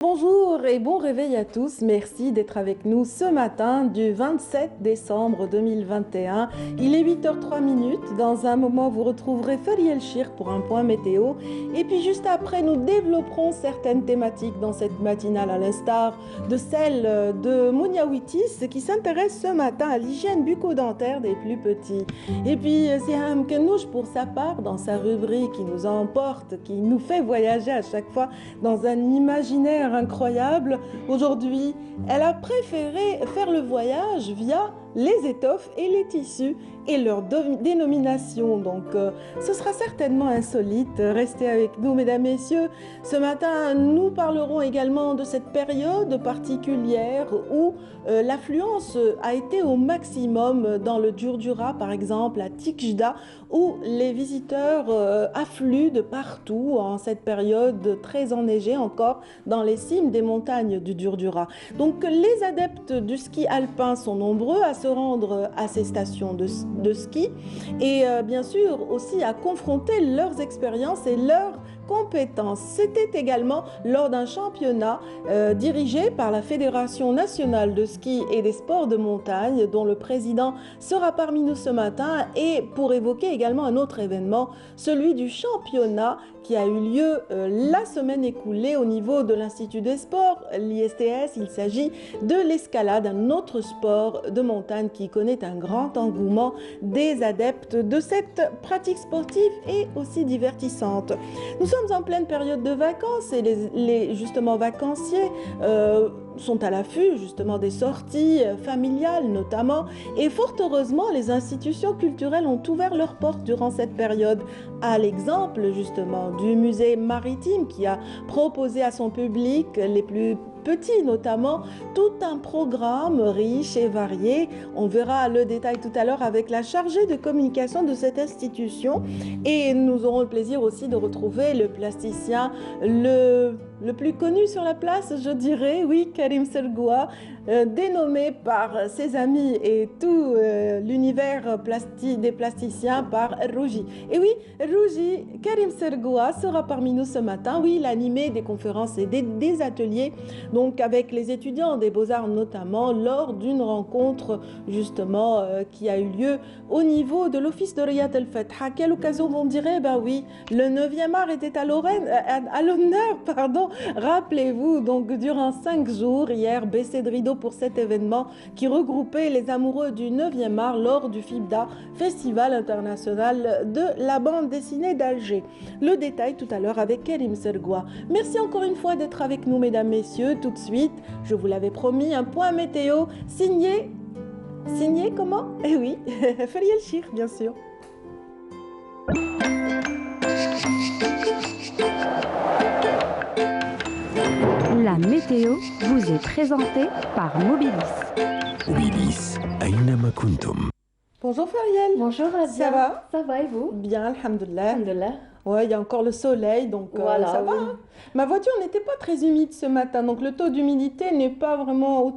Bonjour et bon réveil à tous. Merci d'être avec nous ce matin du 27 décembre 2021. Il est 8h03 minutes. Dans un moment, vous retrouverez Fariel Chir pour un point météo. Et puis juste après, nous développerons certaines thématiques dans cette matinale, à l'instar de celle de Mouniawitis qui s'intéresse ce matin à l'hygiène bucco-dentaire des plus petits. Et puis Siham Kenouch pour sa part, dans sa rubrique qui nous emporte, qui nous fait voyager à chaque fois dans un imaginaire incroyable. Aujourd'hui, elle a préféré faire le voyage via les étoffes et les tissus et leur dénomination. Donc, ce sera certainement insolite. Restez avec nous, mesdames, messieurs. Ce matin, nous parlerons également de cette période particulière où l'affluence a été au maximum dans le Djurdjura, par exemple, à Tikjda, où les visiteurs affluent de partout en cette période très enneigée encore dans les cimes des montagnes du Djurdjura. Donc, les adeptes du ski alpin sont nombreux à se rendre à ces stations de ski et bien sûr aussi à confronter leurs expériences et leurs compétences. C'était également lors d'un championnat dirigé par la Fédération nationale de ski et des sports de montagne dont le président sera parmi nous ce matin, et pour évoquer également un autre événement, celui du championnat qui a eu lieu la semaine écoulée au niveau de l'Institut des sports, l'ISTS. Il s'agit de l'escalade, un autre sport de montagne qui connaît un grand engouement des adeptes de cette pratique sportive et aussi divertissante. Nous sommes en pleine période de vacances et les justement vacanciers sont à l'affût justement des sorties familiales notamment, et fort heureusement les institutions culturelles ont ouvert leurs portes durant cette période, à l'exemple justement du musée maritime qui a proposé à son public, les plus petits notamment, tout un programme riche et varié. On verra le détail tout à l'heure avec la chargée de communication de cette institution, et nous aurons le plaisir aussi de retrouver le plasticien le plus connu sur la place, je dirais, oui, Karim Sergoua, dénommé par ses amis et tout l'univers des plasticiens par Rougi. Et oui, Rougi, Karim Sergoua sera parmi nous ce matin. Oui, il a animé des conférences et des ateliers, donc avec les étudiants des Beaux-Arts notamment, lors d'une rencontre justement qui a eu lieu au niveau de l'office de Riyad El Fetha. À quelle occasion on dirait, ben oui, le 9e art était à l'honneur, pardon. Rappelez-vous, donc durant 5 jours, hier, baissé de rideau pour cet événement qui regroupait les amoureux du 9e art lors du FIBDA, Festival international de la bande dessinée d'Alger. Le détail tout à l'heure avec Karim Sergoua. Merci encore une fois d'être avec nous, mesdames, messieurs. Tout de suite, je vous l'avais promis, un point météo signé comment? Eh oui, Fariel Chir, bien sûr. La météo vous est présentée par Mobilis. Mobilis, أينما كنتم. Bonjour Fariel. Bonjour Radia. Ça va? Ça va et vous? Bien, alhamdoulilah. Alhamdulillah. Ouais, il y a encore le soleil, donc Voilà, ça va. oui. Hein. Ma voiture n'était pas très humide ce matin, donc le taux d'humidité n'est pas vraiment au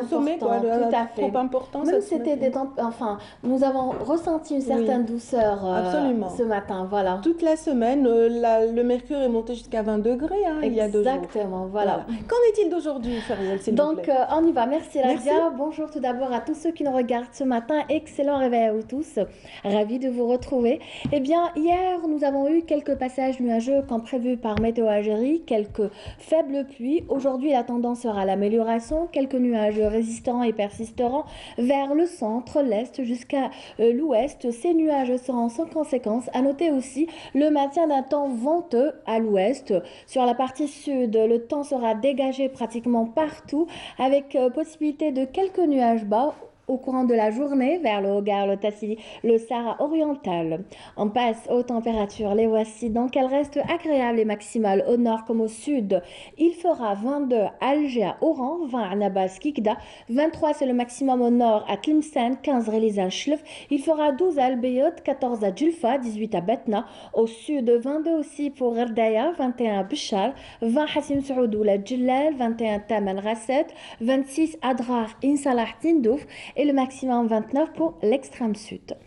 sommet, quoi. Important, tout à fait. Trop important. Même ça, c'était enfin, nous avons ressenti une certaine douceur absolument. ce matin, voilà. Toute la semaine, le mercure est monté jusqu'à 20 degrés il y a 2 jours. Exactement, voilà. Qu'en est-il d'aujourd'hui, Fariel, s'il vous Donc, plaît? on y va. Merci Merci. Radia. Bonjour tout d'abord à tous ceux qui nous regardent ce matin. Excellent réveil à vous tous. Ravi de vous retrouver. Eh bien, hier, nous avons eu quelques passages nuageux comme prévu par Météo Algérie, quelques faibles pluies. Aujourd'hui, la tendance sera à l'amélioration. Quelques nuages résistants et persisteront vers le centre, l'est jusqu'à l'ouest. Ces nuages seront sans conséquence. À noter aussi le maintien d'un temps venteux à l'ouest. Sur la partie sud, le temps sera dégagé pratiquement partout avec possibilité de quelques nuages bas au courant de la journée vers le Hogar, le Tassili, le Sahara oriental. On passe aux températures, les voici. Donc elles restent agréables et maximales au nord comme au sud. Il fera 22 à Alger, à Oran, 20 à Nabas, Kikda, 23 c'est le maximum au nord à Tlemcen, 15 Relizan, Chlef. Il fera 12 à Al-Bayot, 14 à Djulfa, 18 à Batna. Au sud, 22 aussi pour Erdaya, 21 à Bishar, 20 Hassim Saoudou, la Djellal, 21 Taman Rasset, 26 Adrar, Insalah, Tindouf. et le maximum 29 pour l'extrême sud.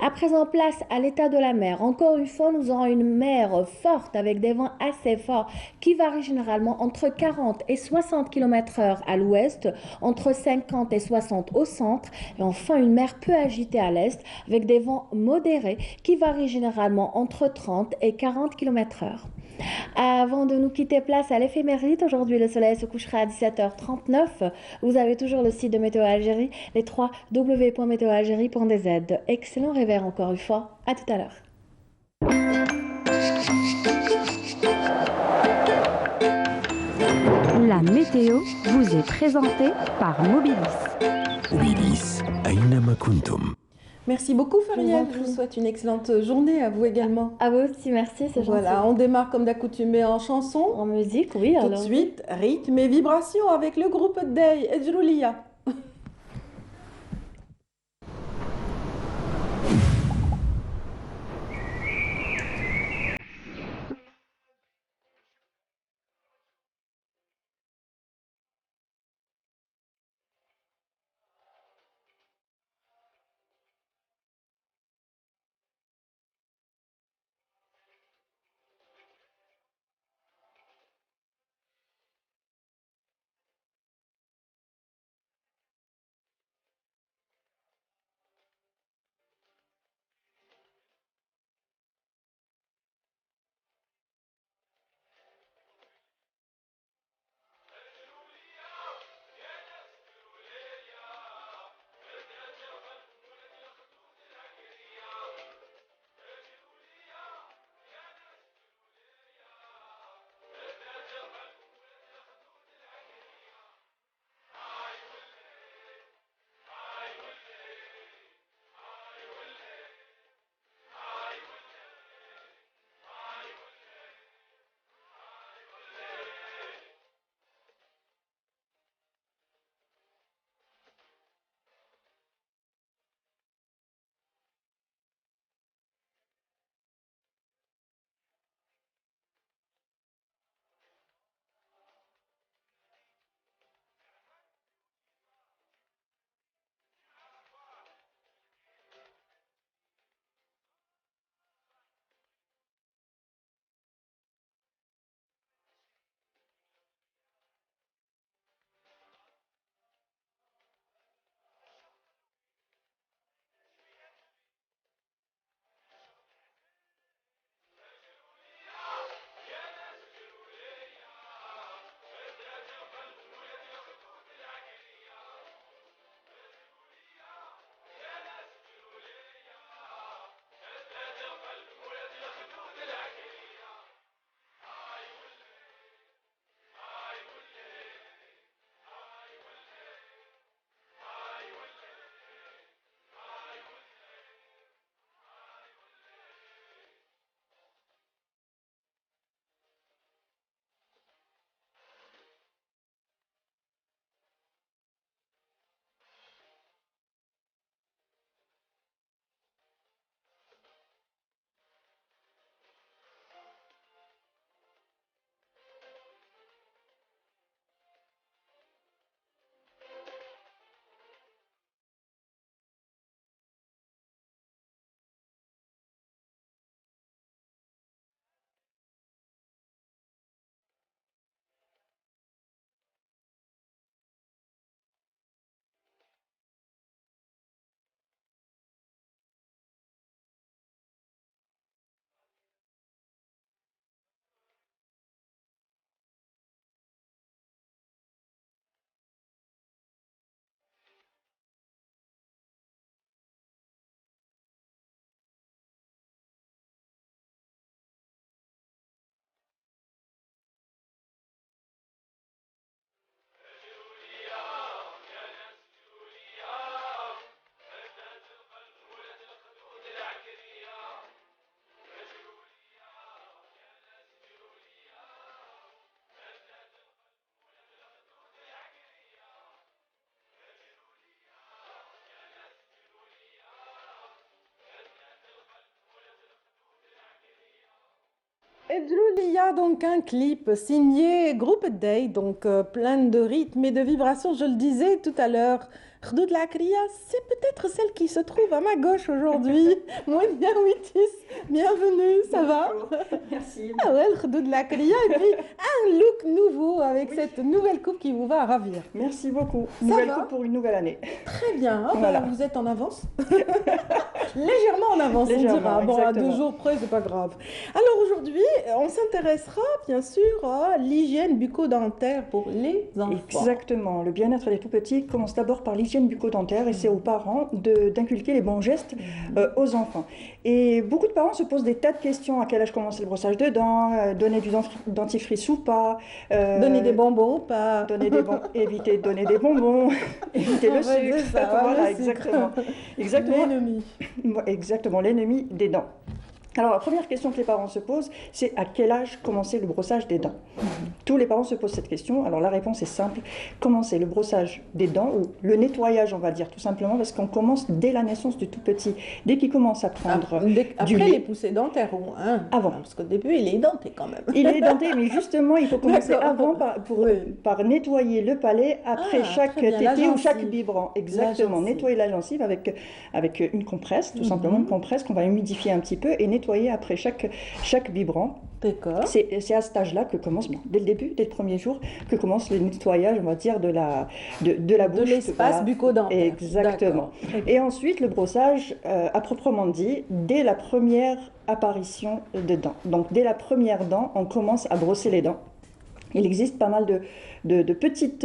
À présent, place à l'état de la mer. Encore une fois, nous aurons une mer forte avec des vents assez forts qui varient généralement entre 40 et 60 km/h à l'ouest, entre 50 et 60 au centre, et enfin une mer peu agitée à l'est avec des vents modérés qui varient généralement entre 30 et 40 km/h. Avant de nous quitter, place à l'éphéméride. Aujourd'hui, le soleil se couchera à 17h39. Vous avez toujours le site de Météo Algérie, les 3 w.meteoalgérie.dz. Excellent réveil encore une fois. À tout à l'heure. La météo vous est présentée par Mobilis. Mobilis, أينما كنتم. Merci beaucoup Fariel, je vous souhaite une excellente journée, à vous également. À vous aussi, merci, c'est gentil. Voilà, on démarre comme d'accoutumé en chanson. En musique, oui. Tout alors. de suite, rythme et vibration avec le groupe Day et Julia. Et il y a donc un clip signé Groupe Day, donc plein de rythmes et de vibrations, je le disais tout à l'heure. Khdoud Lakria, c'est peut-être celle qui se trouve à ma gauche aujourd'hui. Monia Witis, bienvenue, ça va? Merci. Ah ouais, le Khdoud Lakria, et puis un look nouveau avec cette nouvelle coupe qui vous va ravir. Merci beaucoup. Ça Nouvelle va coupe pour une nouvelle année. Très bien, ah Voilà. bah, vous êtes en avance. Légèrement en avance, on Légèrement, dira. Bon, à exactement. 2 jours près, c'est pas grave. Alors aujourd'hui, on s'intéressera bien sûr à l'hygiène bucco-dentaire pour les enfants. Exactement. Le bien-être des tout-petits commence d'abord par l'hygiène bucco-dentaire et c'est aux parents d'inculquer les bons gestes aux enfants. Et beaucoup de parents se posent des tas de questions. À quel âge commencer le brossage de dents? Donner du dentifrice ou pas? Donner des bonbons ou pas? Donner des éviter de donner des bonbons, éviter le Ouais, c'est sucre. ça, Voilà, le sucre. exactement. Exactement. L'ennemi. Exactement, l'ennemi des dents. Alors, la première question que les parents se posent, c'est à quel âge commencer le brossage des dents? Tous les parents se posent cette question. Alors, la réponse est simple. Commencer le brossage des dents, ou le nettoyage, on va dire, tout simplement, parce qu'on commence dès la naissance du tout petit. Dès qu'il commence à prendre Après du les lait. poussées dentaires, hein, Avant. Parce qu'au début, il est denté quand même. Il est denté, mais justement, il faut commencer D'accord. avant Oui. par nettoyer le palais après Ah, chaque très bien, la tété ou chaque gencive. biberon. La Exactement, gencive. nettoyer la gencive avec une compresse, tout simplement une compresse qu'on va humidifier un petit peu et nettoyer après chaque biberon. D'accord. C'est à cet âge-là que commence, dès le début, dès le premier jour, que commence le nettoyage, on va dire, de la bouche. De l'espace Voilà. bucco-dentaire. Exactement. D'accord. Très Et ensuite, le brossage, à proprement dit, dès la première apparition de dents. Donc, dès la première dent, on commence à brosser les dents. Il existe pas mal de petites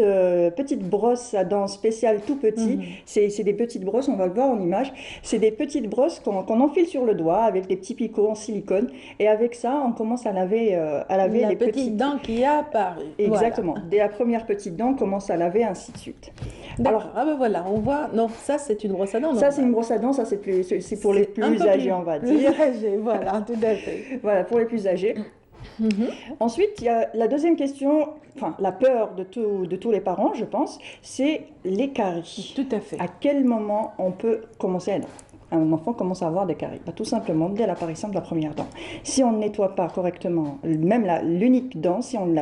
brosses à dents spéciales tout petits. C'est des petites brosses, on va le voir en image. C'est des petites brosses qu'on enfile sur le doigt avec des petits picots en silicone. Et avec ça, on commence à laver la les petite petites dent qui a apparu. Exactement. Dès la première petite dent, on commence à laver, ainsi de suite. Voilà. Alors, Ah ben voilà, on voit. Non, ça c'est une brosse à dents. ça, c'est une brosse à dents, ça, c'est pour les un plus peu âgés, on va plus dire. âgés, voilà, tout à fait. Voilà, pour les plus âgés. Ensuite, il y a la deuxième question, enfin, la peur de tous les parents, je pense, c'est les caries. Tout à fait. À quel moment on peut commencer un enfant commence à avoir des caries? Tout simplement dès l'apparition de la première dent. Si on ne nettoie pas correctement, même l'unique dent, si on ne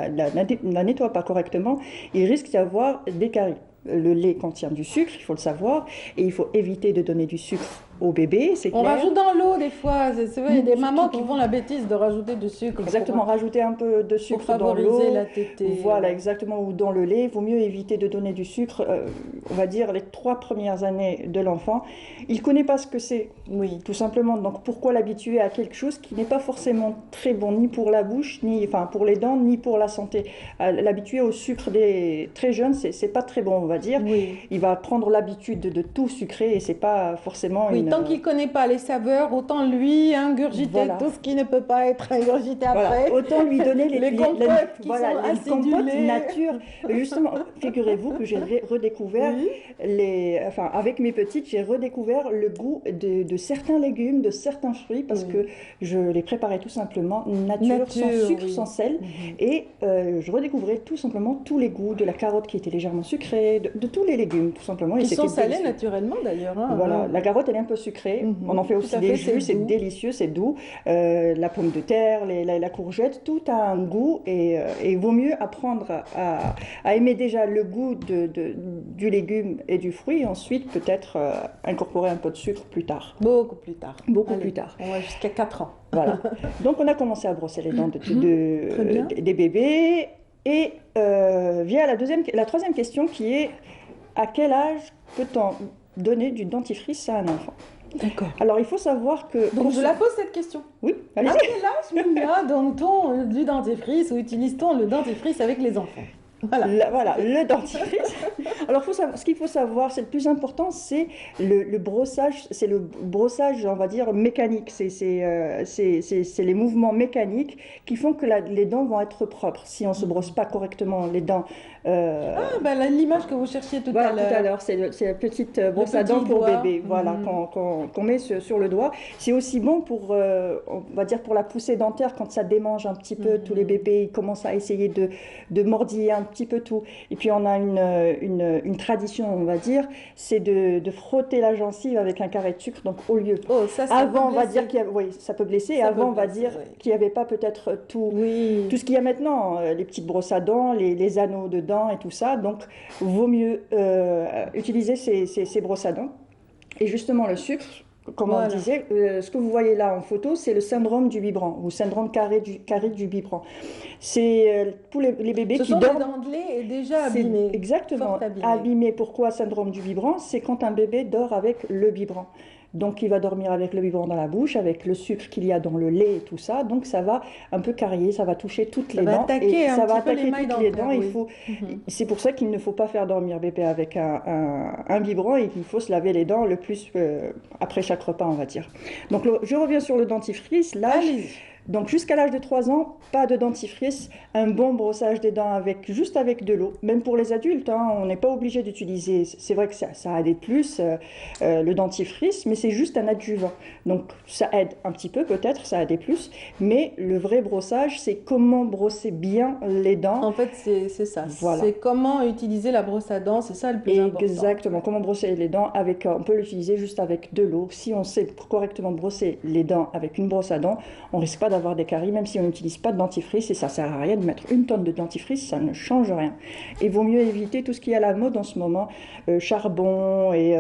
la nettoie pas correctement, il risque d'y avoir des caries. Le lait contient du sucre, il faut le savoir, et il faut éviter de donner du sucre au bébé, c'est On clair. rajoute dans l'eau des fois. C'est vrai, il y a des Tout mamans à qui fait. font la bêtise de rajouter du sucre. Exactement, rajouter un peu de Pour sucre dans l'eau. favoriser la tétée. Voilà, exactement, ou dans le lait. Il vaut mieux éviter de donner du sucre, on va dire, les 3 premières années de l'enfant. Il ne connaît pas ce que c'est, Oui. tout simplement. Donc, pourquoi l'habituer à quelque chose qui n'est pas forcément très bon, ni pour la bouche, enfin, pour les dents, ni pour la santé. L'habituer au sucre très jeunes, c'est pas très bon, on va dire. Oui. Il va prendre l'habitude de tout sucrer et c'est pas forcément Oui, tant qu'il ne connaît pas les saveurs, autant lui ingurgiter Voilà. tout ce qui ne peut pas être ingurgité Voilà, après. autant lui donner Les compotes qui sont les compotes acidulées. nature. Justement, figurez-vous que j'ai redécouvert, avec mes petites, j'ai redécouvert le goût de certains légumes, de certains fruits, parce que je les préparais tout simplement nature sans sucre, oui. sans sel. Et je redécouvrais tout simplement tous les goûts de la carotte qui était légèrement sucrée, de tous les légumes, tout simplement. Et Qui sont c'était salés délicieux. naturellement d'ailleurs. Hein. Voilà, la carotte elle est un peu sucrée, on en fait Tout aussi à des fait, jus, c'est c'est doux. délicieux, c'est doux. La pomme de terre, la courgette, tout a un goût et il vaut mieux apprendre à aimer déjà le goût du légume et du fruit et ensuite peut-être incorporer un peu de sucre plus tard. Beaucoup plus tard. Beaucoup Allez, plus tard. On va jusqu'à 4 ans. Voilà. Donc on a commencé à brosser les dents Très bien. des bébés et vient la troisième question qui est à quel âge peut-on donner du dentifrice à un enfant? D'accord. Alors il faut savoir que... Donc je la pose cette question. Oui, À allez-y. quel âge, Mounia, donne-t-on du dentifrice ou utilise-t-on le dentifrice avec les enfants? Voilà. Voilà, le dentifrice. Alors, ce qu'il faut savoir, c'est le plus important, c'est le brossage. C'est le brossage, on va dire, mécanique. C'est les mouvements mécaniques qui font que les dents vont être propres. Si on ne se brosse pas correctement les dents... L'image que vous cherchiez tout Voilà, à l'heure. tout à l'heure, c'est la petite brosse à petit dents pour doigt. bébé, voilà, qu'on met sur le doigt. C'est aussi bon pour, on va dire, pour la poussée dentaire quand ça démange un petit peu. Tous les bébés ils commencent à essayer de mordiller un petit peu tout. Et puis on a une tradition, on va dire, c'est de frotter la gencive avec un carré de sucre. Donc au lieu, Oh, ça avant peut on va blesser. dire oui, ça peut blesser. Et Ça avant peut on va blesser, dire oui. qu'il n'y avait pas peut-être tout Oui. ce qu'il y a maintenant, les petites brosses à dents, les anneaux de dents et tout ça. Donc vaut mieux utiliser ces brosses à dents. Et justement le sucre, comme on Voilà. disait, ce que vous voyez là en photo, c'est le syndrome du biberon ou syndrome carré du biberon. C'est pour les bébés Ce qui sont dorment. les dents de lait déjà C'est abîmées. exactement Fort abîmées. abîmé. Pourquoi syndrome du biberon? C'est quand un bébé dort avec le biberon. Donc il va dormir avec le biberon dans la bouche, avec le sucre qu'il y a dans le lait et tout ça. Donc ça va un peu carrier, ça va toucher toutes Ça les va dents attaquer et un ça va petit peu attaquer l'émail toutes les dentaire, dents. oui. C'est pour ça qu'il ne faut pas faire dormir bébé avec un biberon et qu'il faut se laver les dents le plus après chaque repas, on va dire. Donc je reviens sur le dentifrice. L'âge. Allez-y. Donc jusqu'à l'âge de 3 ans, pas de dentifrice, un bon brossage des dents juste avec de l'eau. Même pour les adultes, hein, on n'est pas obligé d'utiliser, c'est vrai que ça aide plus le dentifrice, mais c'est juste un adjuvant. Donc ça aide un petit peu peut-être, ça aide plus, mais le vrai brossage, c'est comment brosser bien les dents. En fait, c'est ça. Voilà. C'est comment utiliser la brosse à dents, c'est ça le plus important. Exactement, comment brosser les dents avec, on peut l'utiliser juste avec de l'eau. Si on sait correctement brosser les dents avec une brosse à dents, on risque pas d'avoir des caries, même si on n'utilise pas de dentifrice, et ça sert à rien de mettre une tonne de dentifrice, ça ne change rien. Il vaut mieux éviter tout ce qui est à la mode en ce moment, charbon et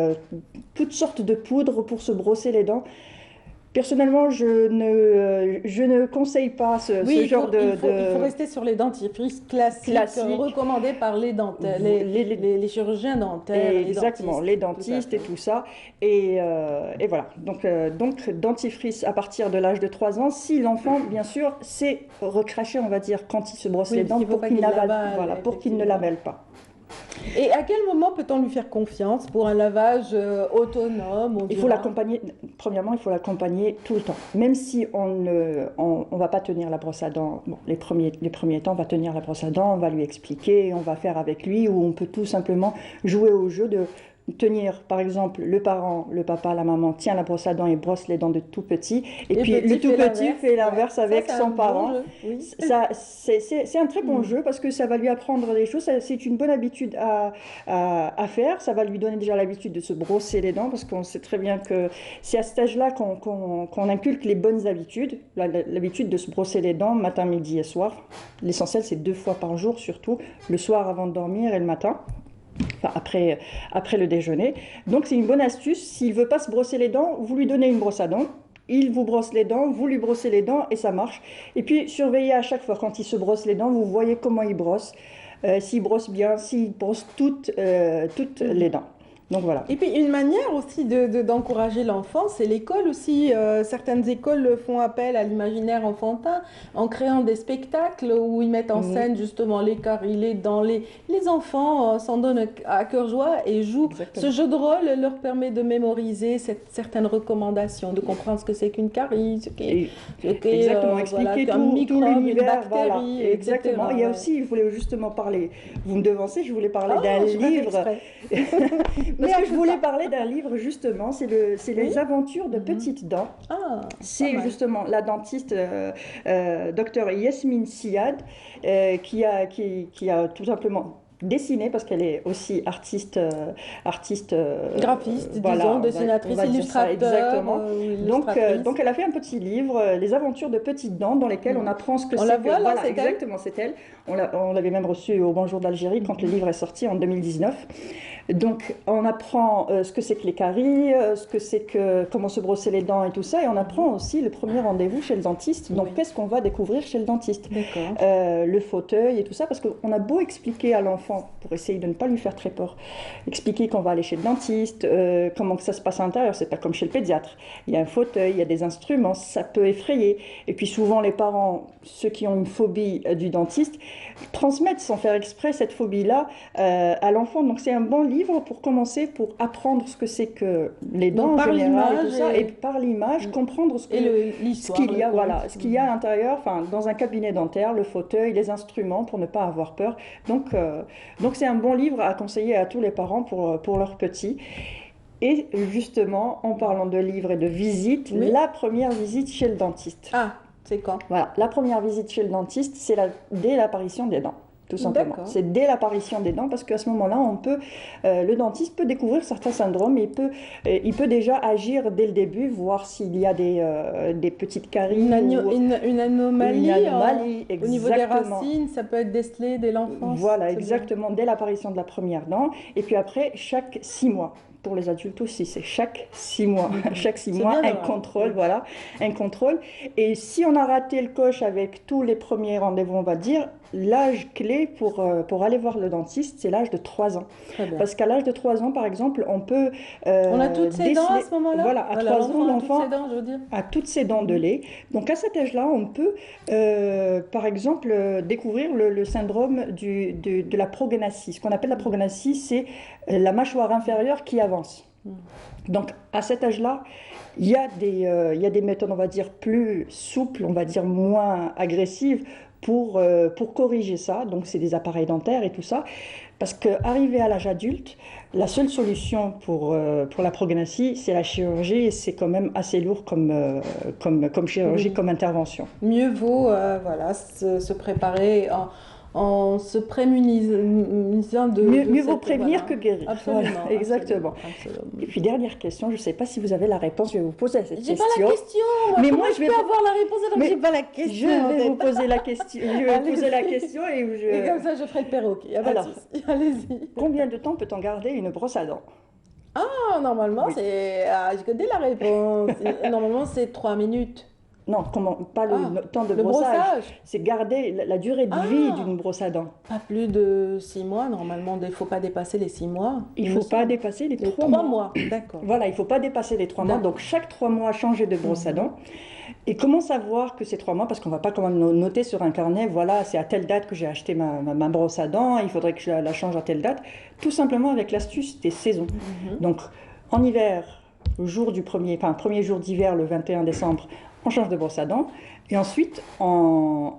toutes sortes de poudres pour se brosser les dents. Personnellement, je ne conseille pas ce genre il faut rester sur les dentifrices classiques. Recommandés par les dentaires, les chirurgiens dentaires. Exactement, les dentistes et tout ça. Et voilà. Donc, dentifrice à partir de l'âge de 3 ans, si l'enfant, bien sûr, sait recracher, on va dire, quand il se brosse les dents pour qu'il ne l'avale pas. Et à quel moment peut-on lui faire confiance pour un lavage autonome? Il faut l'accompagner, premièrement, il faut l'accompagner tout le temps. Même si on va pas tenir la brosse à dents, bon, les premiers temps, on va tenir la brosse à dents, on va lui expliquer, on va faire avec lui, ou on peut tout simplement jouer au jeu de tenir, par exemple, le parent, le papa, la maman tient la brosse à dents et brosse les dents de tout petit, et puis le tout petit fait l'inverse avec son parent. Oui. C'est un très bon jeu parce que ça va lui apprendre des choses, c'est une bonne habitude à faire, ça va lui donner déjà l'habitude de se brosser les dents parce qu'on sait très bien que c'est à cet âge-là qu'on inculque les bonnes habitudes, l'habitude de se brosser les dents matin, midi et soir. L'essentiel, c'est 2 fois par jour surtout, le soir avant de dormir et le matin. Enfin, après le déjeuner. Donc c'est une bonne astuce. S'il ne veut pas se brosser les dents, vous lui donnez une brosse à dents. Il vous brosse les dents, vous lui brossez les dents et ça marche. Et puis surveillez à chaque fois quand il se brosse les dents, vous voyez comment il brosse. S'il brosse bien, s'il brosse toutes les dents. Donc voilà. Et puis une manière aussi d'encourager l'enfant, c'est l'école aussi. Certaines écoles font appel à l'imaginaire enfantin en créant des spectacles où ils mettent en scène justement les caries, les dents. Les enfants s'en donnent à cœur joie et jouent. Exactement. Ce jeu de rôle leur permet de mémoriser certaines recommandations, de comprendre ce que c'est qu'une carie, ce qu'est exactement, expliquer qu'un tout microbe, une l'univers. bactérie, Voilà. Exactement. etc. Il y a aussi, je voulais justement parler, vous me devancez, je voulais parler Oh, d'un j'ai pas fait livre. exprès. Mais je voulais parler d'un livre justement, c'est les aventures de Petites Dents. Ah, C'est pas mal. justement la dentiste docteur Yasmine Siad qui a tout simplement dessiné, parce qu'elle est aussi artiste Graphiste, voilà, disons, dessinatrice, on va dire ça, illustrateur. exactement. Donc elle a fait un petit livre, Les aventures de Petites Dents, dans lesquelles on apprend ce que c'est. On la voit là, voilà, c'est elle. exactement, c'est elle. On l'avait même reçue au Bonjour d'Algérie quand le livre est sorti en 2019. Donc on apprend ce que c'est que les caries, ce que c'est que comment se brosser les dents et tout ça, et on apprend aussi le premier rendez-vous chez le dentiste. Donc qu'est-ce qu'on va découvrir chez le dentiste? D'accord. Le fauteuil et tout ça, parce qu'on a beau expliquer à l'enfant, pour essayer de ne pas lui faire très peur, expliquer qu'on va aller chez le dentiste, comment que ça se passe à l'intérieur, c'est pas comme chez le pédiatre. Il y a un fauteuil, il y a des instruments, ça peut effrayer. Et puis souvent les parents, ceux qui ont une phobie du dentiste, transmettent sans faire exprès cette phobie-là à l'enfant. Donc c'est un bon livre pour commencer, pour apprendre ce que c'est que les dents en général, et tout ça, et par l'image, comprendre ce qu'il y a, voilà, ce qu'il y a à l'intérieur, enfin, dans un cabinet dentaire, le fauteuil, les instruments, pour ne pas avoir peur. Donc c'est un bon livre à conseiller à tous les parents pour leurs petits. Et justement, en parlant de livres et de visites, la première visite chez le dentiste. Ah, c'est quand? Voilà, la première visite chez le dentiste, c'est dès l'apparition des dents. tout simplement. D'accord. C'est dès l'apparition des dents, parce qu'à ce moment-là, le dentiste peut découvrir certains syndromes, il peut déjà agir dès le début, voir s'il y a des petites caries. Une Une anomalie, anomalie, au niveau des exactement. racines, ça peut être décelé dès l'enfance. Voilà, c'est bien. exactement, dès l'apparition de la première dent. Et puis après, chaque 6 mois. Pour les adultes aussi, c'est chaque 6 mois. Chaque 6 C'est mois, bien un d'avoir. contrôle, voilà, un contrôle. Et si on a raté le coche avec tous les premiers rendez-vous, on va dire, l'âge clé pour aller voir le dentiste, c'est l'âge de 3 ans. Très bien. Parce qu'à l'âge de 3 ans, par exemple, on peut On a toutes ses dents à déceler- ce moment-là. Voilà, à 3 ans, l'enfant a toutes l'enfant ses dents, je veux dire. a toutes ses dents de lait. Donc à cet âge-là, on peut, par exemple, découvrir le syndrome de la prognathisme. Ce qu'on appelle la prognathisme, c'est la mâchoire inférieure qui avance. Donc à cet âge-là, il y a des méthodes, on va dire, plus souples, on va dire moins agressives pour corriger ça. Donc c'est des appareils dentaires et tout ça. Parce qu'arrivé à l'âge adulte, la seule solution pour la prognathisme, c'est la chirurgie, et c'est quand même assez lourd comme chirurgie, Oui. comme intervention. Mieux vaut voilà, se préparer en se prémunisant de Mieux vaut cette- prévenir voilà. que guérir. Absolument. Voilà, exactement. Absolument. Et puis dernière question, je ne sais pas si vous avez la réponse, je vais vous poser cette J'ai question. pas la question. Mais Comment moi, je vais peux vous- avoir la réponse alors que Mais j'ai pas la Je question. en vais tête. vous poser la question. Je vais vous poser la Allez-y. question et Et comme ça, je ferai le perroquet. Y a pas Alors. de souci. Allez-y. Combien de temps peut-on garder une brosse à dents? Ah, normalement, Oui. c'est. Ah, je connais la réponse. Normalement, c'est 3 minutes. Non, pas le Ah, temps de Le brossage. brossage. C'est garder la durée de Ah. vie d'une brosse à dents. Pas plus de 6 mois. Normalement, il ne faut pas dépasser les 6 mois. Il ne me faut pas semble. dépasser les Les 3 3 mois. mois. D'accord. Voilà, il ne faut pas dépasser les 3 mois. D'accord. Donc, chaque 3 mois, changer de brosse à dents. Et comment savoir que c'est 3 mois? Parce qu'on ne va pas quand même noter sur un carnet, voilà, c'est à telle date que j'ai acheté ma brosse à dents, il faudrait que je la change à telle date. Tout simplement avec l'astuce des saisons. Donc, en hiver, premier jour d'hiver, le 21 décembre, on change de brosse à dents. Et ensuite, au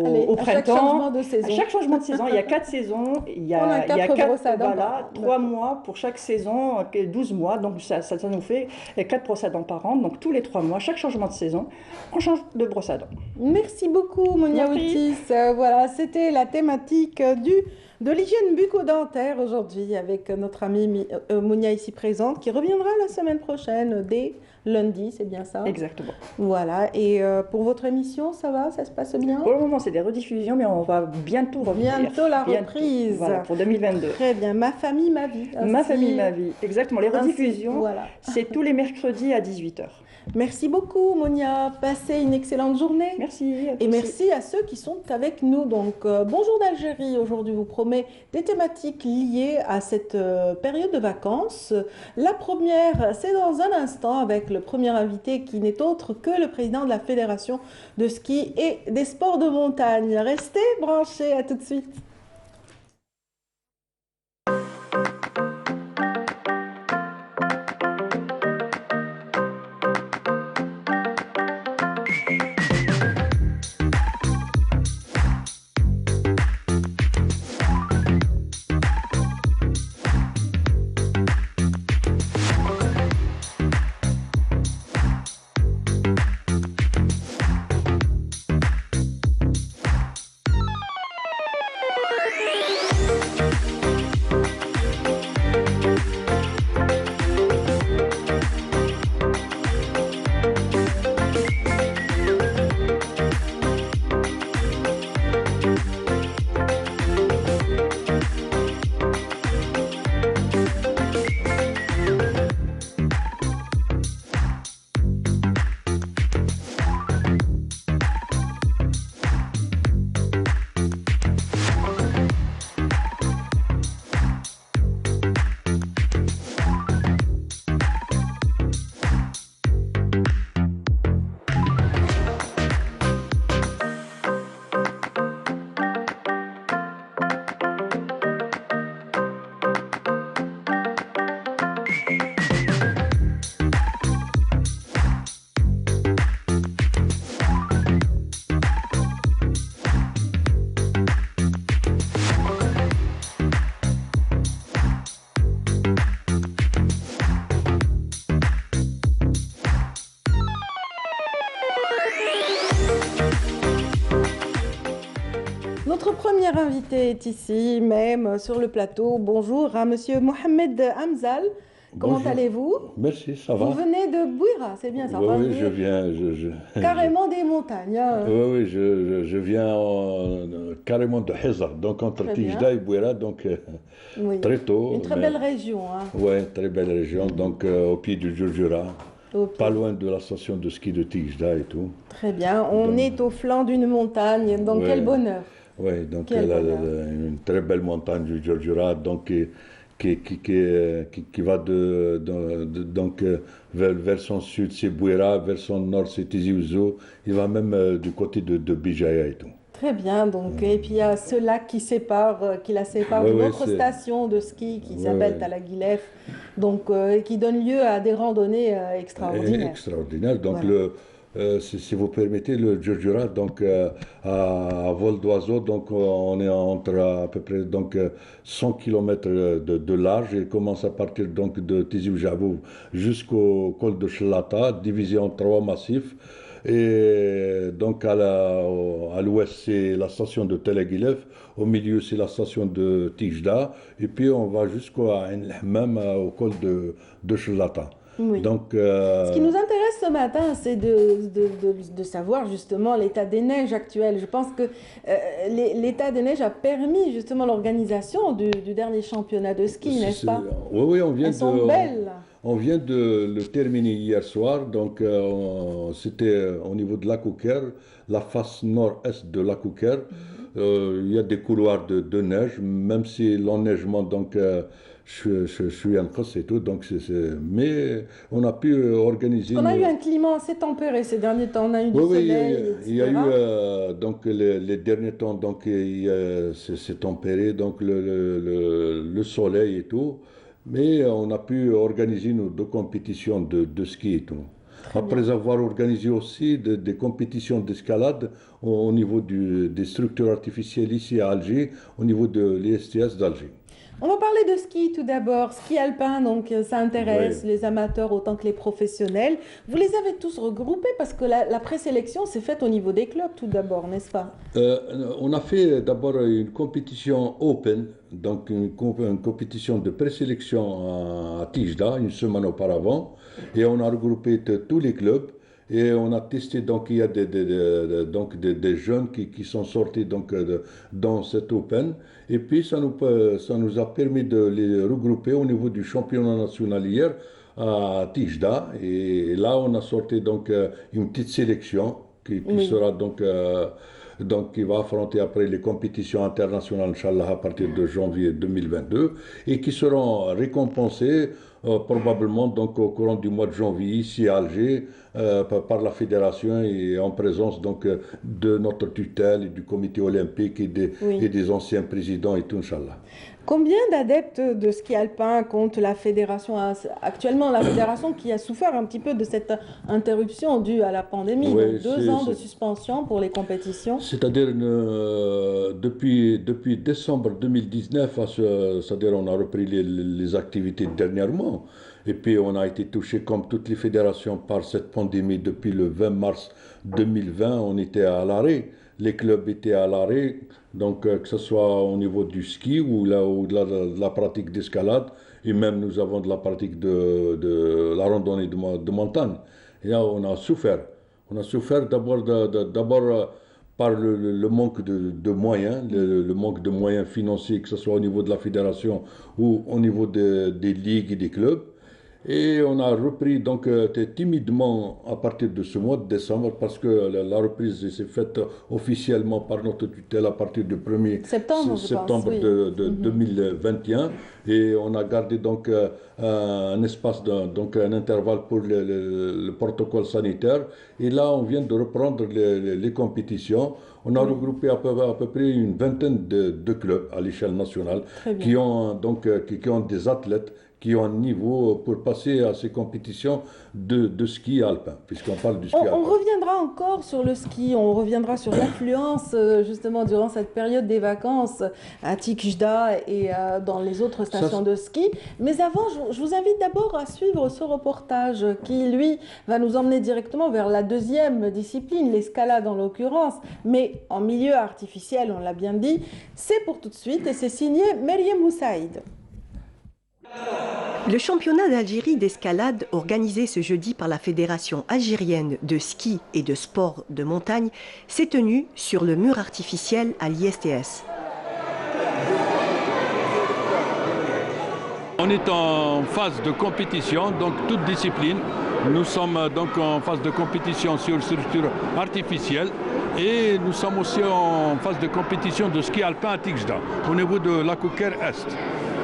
Allez, à chaque printemps, changement de saison. à chaque changement de saison, il y a 4 saisons, il y On a a, quatre brosses à dents voilà, par an. 3 mois pour chaque saison, 12 mois, donc ça nous fait 4 brosses à dents par an. Donc tous les 3 mois, chaque changement de saison, on change de brosse à dents. Merci beaucoup, Monia Merci. Outis. Voilà, c'était la thématique de l'hygiène bucco-dentaire aujourd'hui avec notre amie Monia ici présente qui reviendra la semaine prochaine dès lundi, c'est bien ça? Exactement. Voilà, et pour votre émission, ça va? Ça se passe bien? Pour le moment, c'est des rediffusions, mais on va bientôt revenir. Bientôt la reprise. Voilà, pour 2022. Très bien, ma famille, ma vie. Ma Ainsi- famille, ma vie. Exactement. Les ainsi- rediffusions, Voilà. c'est tous les mercredis à 18h. Merci beaucoup, Monia. Passez une excellente journée. Merci. à Et tous. merci à ceux qui sont avec nous. Donc, bonjour d'Algérie. Aujourd'hui, vous promet des thématiques liées à cette période de vacances. La première, c'est dans un instant avec le premier invité qui n'est autre que le président de la Fédération de ski et des sports de montagne. Restez branchés. À tout de suite. Notre premier invité est ici, même sur le plateau. Bonjour à Monsieur Mohamed Hamzal. Comment Bonjour. allez-vous? Merci, ça Vous va? venez de Bouira, c'est bien ça? Oui, Enfin, oui, je viens. carrément des montagnes. Hein. Oui, oui, je viens carrément de Hezar, donc entre Très bien. Tijda et Bouira, donc Oui. très tôt. Une très belle région. Hein. Oui, très belle région, donc au pied du Djurdjura, Ok. pas loin de la station de ski de Tijda et tout. Très bien. On Donc- est au flanc d'une montagne, donc Ouais. quel bonheur. Oui, donc Quel bonheur. une très belle montagne du Djurdjura, donc qui va donc vers son sud, c'est Bouira, vers son nord, c'est Tizi Ouzou, il va même du côté de Bijaya et tout. Très bien. Donc, et puis il y a ce lac qui la sépare Ouais, d'une ouais, autre c'est- station de ski qui Ouais, s'appelle ouais. Talaguilef, donc et qui donne lieu à des randonnées extraordinaires. Extraordinaire. Donc, Voilà. si vous permettez, le Djurdjura, donc à vol d'oiseau, donc on est entre à peu près donc 100 km de large et commence à partir donc de Tizi Ouzou jusqu'au col de Chlata, divisé en trois massifs. Et donc à l'ouest, c'est la station de Tel Aguilef, au milieu, c'est la station de Tijda, et puis on va jusqu'à Ain El-Hammam, au col de Chlata. Oui. Donc, Ce qui nous intéresse ce matin, c'est de savoir justement l'état des neiges actuel. Je pense que l'état des neiges a permis justement l'organisation du dernier championnat de ski, n'est-ce pas? Oui, oui, on vient Elles sont belles. on vient de le terminer hier soir. Donc, c'était au niveau de Lac-Ouker, la face nord-est de Lac-Ouker. Il y a des couloirs de neige, même si l'enneigement, donc, je suis en crosse et tout. Donc, mais on a pu organiser. On a eu un climat assez tempéré ces derniers temps. On a eu du Oui, oui, soleil, il y a eu etc. donc les derniers temps, donc c'est tempéré, donc le soleil et tout, mais on a pu organiser nos deux compétitions de ski et tout. Après avoir organisé aussi des compétitions d'escalade au niveau des structures artificielles ici à Alger, au niveau de l'ISTS d'Alger. On va parler de ski tout d'abord. Ski alpin, donc ça intéresse Oui. les amateurs autant que les professionnels. Vous les avez tous regroupés parce que la présélection s'est faite au niveau des clubs tout d'abord, n'est-ce pas? On a fait d'abord une compétition open, donc une compétition de présélection à Tijda, une semaine auparavant, et on a regroupé tous les clubs. Et on a testé, donc il y a donc des jeunes qui sont sortis donc, dans cet Open. Et puis ça nous a permis de les regrouper au niveau du championnat national hier à Tijda. Et là, on a sorti donc une petite sélection qui Oui. sera donc qui va affronter après les compétitions internationales, Inch'Allah, à partir de janvier 2022, et qui seront récompensés probablement donc au courant du mois de janvier ici à Alger par la fédération et en présence donc de notre tutelle et du comité olympique Oui. et des anciens présidents et tout, Inch'Allah. Combien d'adeptes de ski alpin compte la fédération actuellement, la fédération qui a souffert un petit peu de cette interruption due à la pandémie, Oui, donc 2 ans de suspension pour les compétitions. C'est-à-dire depuis décembre 2019, c'est-à-dire on a repris les activités dernièrement, et puis on a été touché comme toutes les fédérations par cette pandémie depuis le 20 mars 2020, on était à l'arrêt, les clubs étaient à l'arrêt, donc que ce soit au niveau du ski ou de la pratique d'escalade, et même nous avons de la pratique de la randonnée de montagne. Et là on a souffert. On a souffert d'abord par le manque de moyens, le manque de moyens financiers, que ce soit au niveau de la fédération ou au niveau des ligues et des clubs. Et on a repris donc timidement à partir de ce mois de décembre parce que la reprise s'est faite officiellement par notre tutelle à partir du 1er Septembre, je pense, oui. de 2021 et on a gardé donc un espace, donc un intervalle pour le protocole sanitaire et là on vient de reprendre les compétitions. On a regroupé à peu près une vingtaine de clubs à l'échelle nationale Très bien. qui ont des athlètes qui ont un niveau pour passer à ces compétitions de ski alpin, puisqu'on parle du ski On alpin. reviendra encore sur le ski, on reviendra sur l'affluence justement durant cette période des vacances à Tikjda et dans les autres stations de ski. Mais avant, je vous invite d'abord à suivre ce reportage qui, lui, va nous emmener directement vers la deuxième discipline, l'escalade en l'occurrence, mais en milieu artificiel, on l'a bien dit. C'est pour tout de suite et c'est signé Meriem Houssaïd. Le championnat d'Algérie d'escalade, organisé ce jeudi par la Fédération algérienne de ski et de sport de montagne, s'est tenu sur le mur artificiel à l'ISTS. On est en phase de compétition, donc toute discipline. Nous sommes donc en phase de compétition sur structure artificielle et nous sommes aussi en phase de compétition de ski alpin à Tikjda, au niveau de la Kouker Est.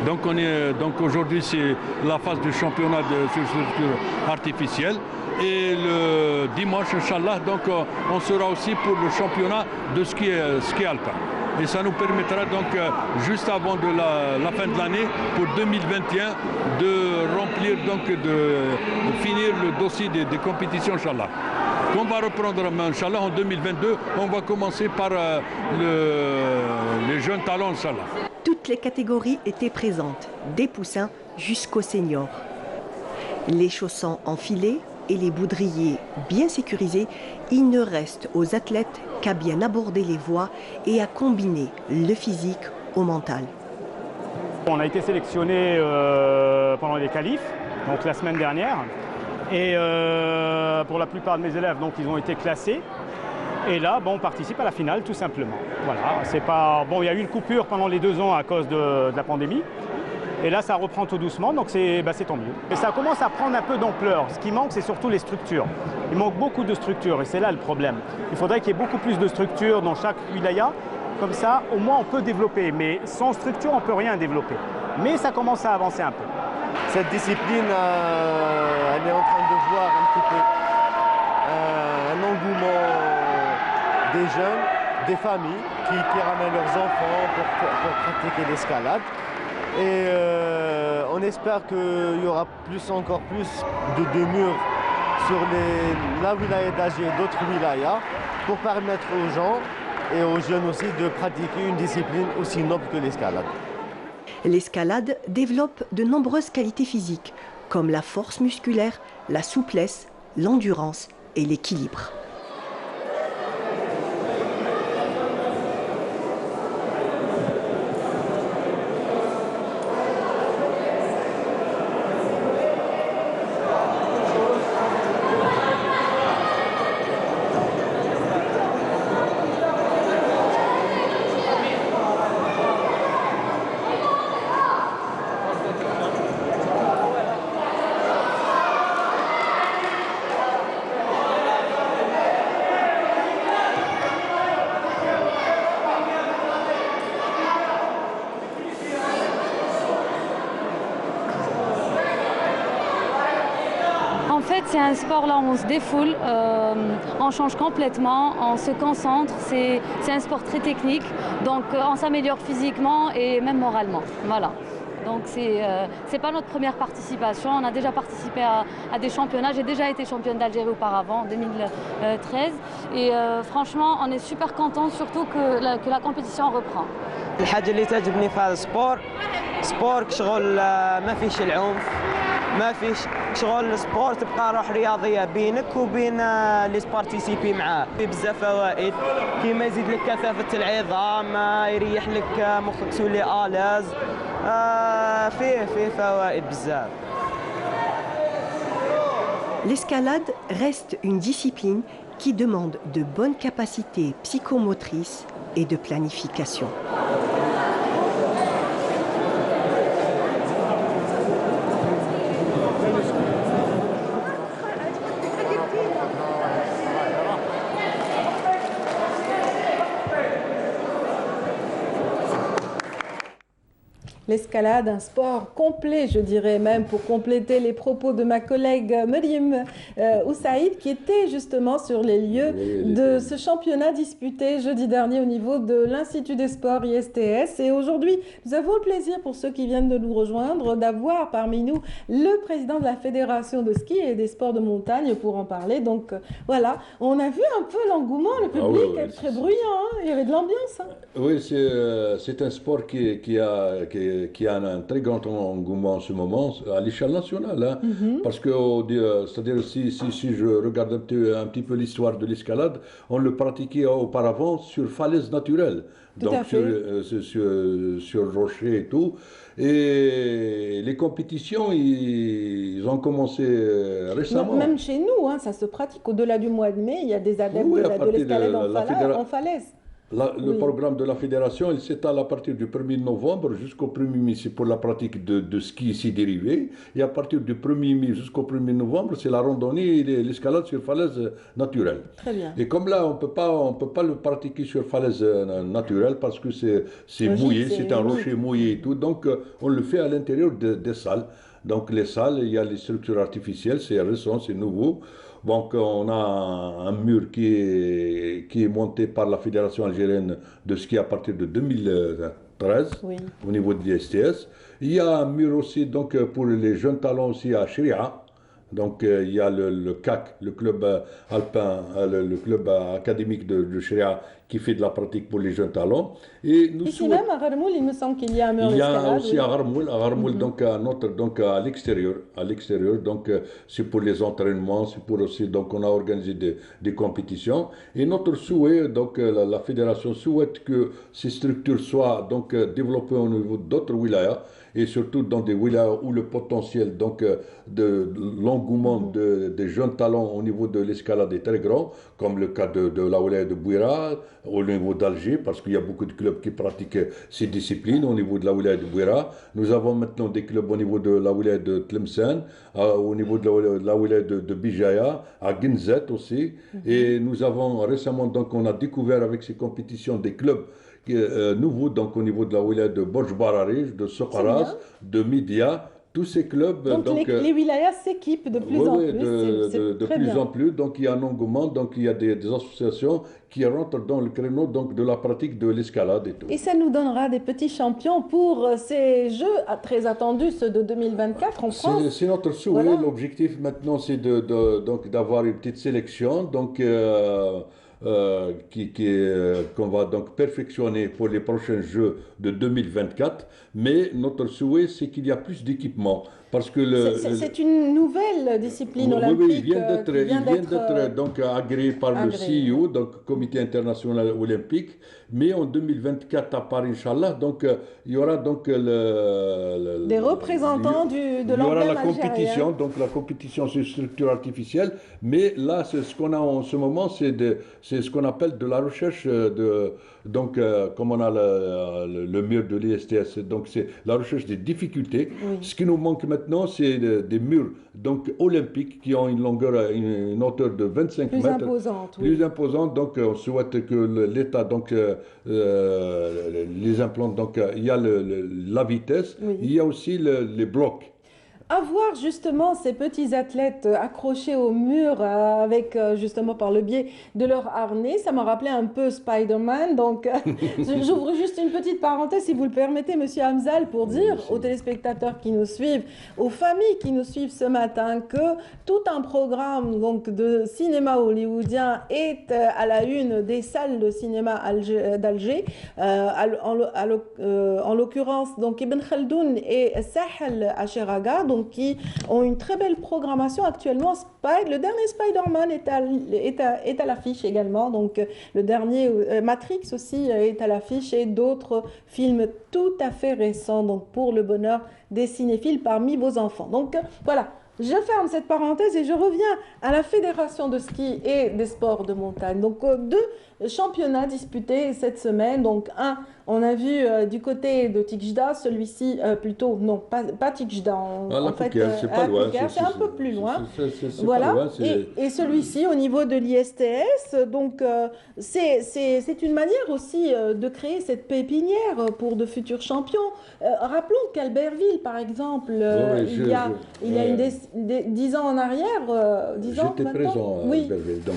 Donc aujourd'hui c'est la phase du championnat sur structure artificielle et le dimanche, Inch'Allah, donc on sera aussi pour le championnat de ski alpin. Et ça nous permettra donc, juste avant de la fin de l'année, pour 2021, de remplir, donc de finir le dossier des compétitions, Inch'Allah. On va reprendre, Inch'Allah, en 2022, on va commencer par les jeunes talents, Inch'Allah. Toutes les catégories étaient présentes, des poussins jusqu'aux seniors. Les chaussants enfilés et les boudriers bien sécurisés, il ne reste aux athlètes qu'à bien aborder les voies et à combiner le physique au mental. On a été sélectionné pendant les qualifs, donc la semaine dernière, et pour la plupart de mes élèves, donc ils ont été classés. Et là, on participe à la finale tout simplement. Voilà, c'est pas bon. Il y a eu une coupure pendant les 2 ans à cause de la pandémie. Et là, ça reprend tout doucement, donc c'est tant mieux. Et ça commence à prendre un peu d'ampleur. Ce qui manque, c'est surtout les structures. Il manque beaucoup de structures et c'est là le problème. Il faudrait qu'il y ait beaucoup plus de structures dans chaque wilaya. Comme ça, au moins, on peut développer. Mais sans structure, on ne peut rien développer. Mais ça commence à avancer un peu. Cette discipline, elle est en train de voir un petit peu un engouement des jeunes, des familles qui ramènent leurs enfants pour pratiquer l'escalade. Et on espère qu'il y aura encore plus de murs sur la wilaya d'Alger et d'autres wilayas pour permettre aux gens et aux jeunes aussi de pratiquer une discipline aussi noble que l'escalade. L'escalade développe de nombreuses qualités physiques, comme la force musculaire, la souplesse, l'endurance et l'équilibre. En fait, c'est un sport là où on se défoule, on change complètement, on se concentre. C'est un sport très technique, donc on s'améliore physiquement et même moralement. Voilà. Donc c'est pas notre première participation. On a déjà participé à des championnats. J'ai déjà été championne d'Algérie auparavant, en 2013. Et franchement, on est super contents, surtout que la compétition reprend. الحاجة اللي تعجبني في هذا السبور سبور كشغل ما فيش العنف ما فيش شغل سبور تبقى روح رياضية بينك وبين اللي سبارتيسيبي معاه في بزاف فوائد كيما يزيد لك كثافة العظام يريح لك مخك تولي آلاز فيه فوائد بزاف. L'escalade reste une discipline qui demande de bonnes capacités psychomotrices et de planification. L'escalade, un sport complet, je dirais même, pour compléter les propos de ma collègue Meriem Oussaïd, qui était justement sur les lieux de ce championnat disputé jeudi dernier au niveau de l'Institut des sports ISTS. Et aujourd'hui, nous avons le plaisir, pour ceux qui viennent de nous rejoindre, d'avoir parmi nous le président de la Fédération de ski et des sports de montagne pour en parler. Donc voilà, on a vu un peu l'engouement, le public est très bruyant, hein, il y avait de l'ambiance. Hein. Oui, c'est un sport qui a un très grand engouement en ce moment à l'échelle nationale. Hein, parce que, c'est-à-dire, si je regarde un petit peu l'histoire de l'escalade, on le pratiquait auparavant sur falaises naturelles, donc sur rochers et tout. Et les compétitions, ils ont commencé récemment. Même chez nous, hein, ça se pratique au-delà du mois de mai, il y a des adeptes de l'escalade en falaise. Le programme de la fédération, il s'étale à partir du 1er novembre jusqu'au 1er mai, c'est pour la pratique de ski ici dérivé. Et à partir du 1er mai jusqu'au 1er novembre, c'est la randonnée et l'escalade sur falaise naturelle. Très bien. Et comme là, on peut pas le pratiquer sur falaise naturelle parce que c'est mouillé, c'est un rocher mouillé et tout. Donc, on le fait à l'intérieur des salles. Donc, les salles, il y a les structures artificielles, c'est récent, c'est nouveau. Donc, on a un mur qui est monté par la Fédération algérienne de ski à partir de 2013 au niveau de l'ISTS. Il y a un mur aussi donc, pour les jeunes talents aussi à Chria. Donc, il y a le CAC, le club alpin, le club académique de Chria, qui fait de la pratique pour les jeunes talents. Et nous ici même à Gharmoul, il me semble qu'il y a un mur d'escalade. Il y a aussi à Gharmoul, donc à l'extérieur. Donc, c'est pour les entraînements, c'est pour aussi, donc on a organisé des compétitions. Et notre souhait, donc la fédération souhaite que ces structures soient donc développées au niveau d'autres wilayas, et surtout dans des wilayas où le potentiel donc, de l'engouement des jeunes talents au niveau de l'escalade est très grand, comme le cas de la wilaya de Bouira, au niveau d'Alger, parce qu'il y a beaucoup de clubs qui pratiquent ces disciplines au niveau de la wilaya de Bouira. Nous avons maintenant des clubs au niveau de la wilaya de Tlemcen, au niveau de la wilaya de Bijaya, à Ginzet aussi. Et nous avons récemment, donc on a découvert avec ces compétitions des clubs nouveaux, donc au niveau de la wilaya de Borj Bararij, de Sokaras, de Midia, tous ces clubs. Donc les wilayas s'équipent de plus en plus. De plus en plus. Donc il y a un engouement, donc il y a des associations qui rentrent dans le créneau donc, de la pratique de l'escalade et tout. Et ça nous donnera des petits champions pour ces Jeux très attendus, ceux de 2024 en France. C'est notre souhait. Voilà. L'objectif maintenant, c'est donc d'avoir une petite sélection. Donc qu'on va donc perfectionner pour les prochains Jeux de 2024. Mais notre souhait, c'est qu'il y a plus d'équipements. Parce que c'est une nouvelle discipline olympique. Oui, il vient d'être donc agréé par le CIO, donc Comité international olympique. Mais en 2024 à Paris, Inch'Allah, donc il y aura donc des représentants de l'emblème algérien. Il y aura la compétition, donc la compétition sur structure artificielle. Mais là, ce qu'on a en ce moment, c'est ce qu'on appelle de la recherche donc comme on a le mur de l'ISTS, donc c'est la recherche des difficultés. Oui. Ce qui nous manque maintenant, c'est des murs donc olympiques qui ont une longueur, une hauteur de 25 plus mètres. Imposante, plus imposante. Donc on souhaite que l'État donc les implante. Donc il y a la vitesse, il y a aussi les blocs. Avoir justement ces petits athlètes accrochés au mur avec justement par le biais de leur harnais, ça m'a rappelé un peu Spider-Man. Donc j'ouvre juste une petite parenthèse si vous le permettez, Monsieur Hamzal, pour dire aux téléspectateurs qui nous suivent, aux familles qui nous suivent ce matin, que tout un programme donc de cinéma hollywoodien est à la une des salles de cinéma d'Alger. En l'occurrence donc Ibn Khaldoun et Sahel à Cheraga, donc qui ont une très belle programmation actuellement. Le dernier Spider-Man est à l'affiche également, donc le dernier Matrix aussi est à l'affiche, et d'autres films tout à fait récents, donc pour le bonheur des cinéphiles parmi vos enfants. Donc voilà, je ferme cette parenthèse et je reviens à la Fédération de ski et des sports de montagne. Donc, deux championnats disputés cette semaine. Donc, un, on a vu du côté de Tijdar, celui-ci plutôt, non, pas Tijdar, en fait, c'est pas loin. c'est un peu plus loin. C'est Voilà. pas loin, Et celui-ci au niveau de l'ISTS, donc c'est une manière aussi de créer cette pépinière pour de futurs champions. Rappelons qu'Albertville, par exemple, il y a 10 ans en arrière, 10 ans j'étais maintenant, présent à oui, Albertville, donc,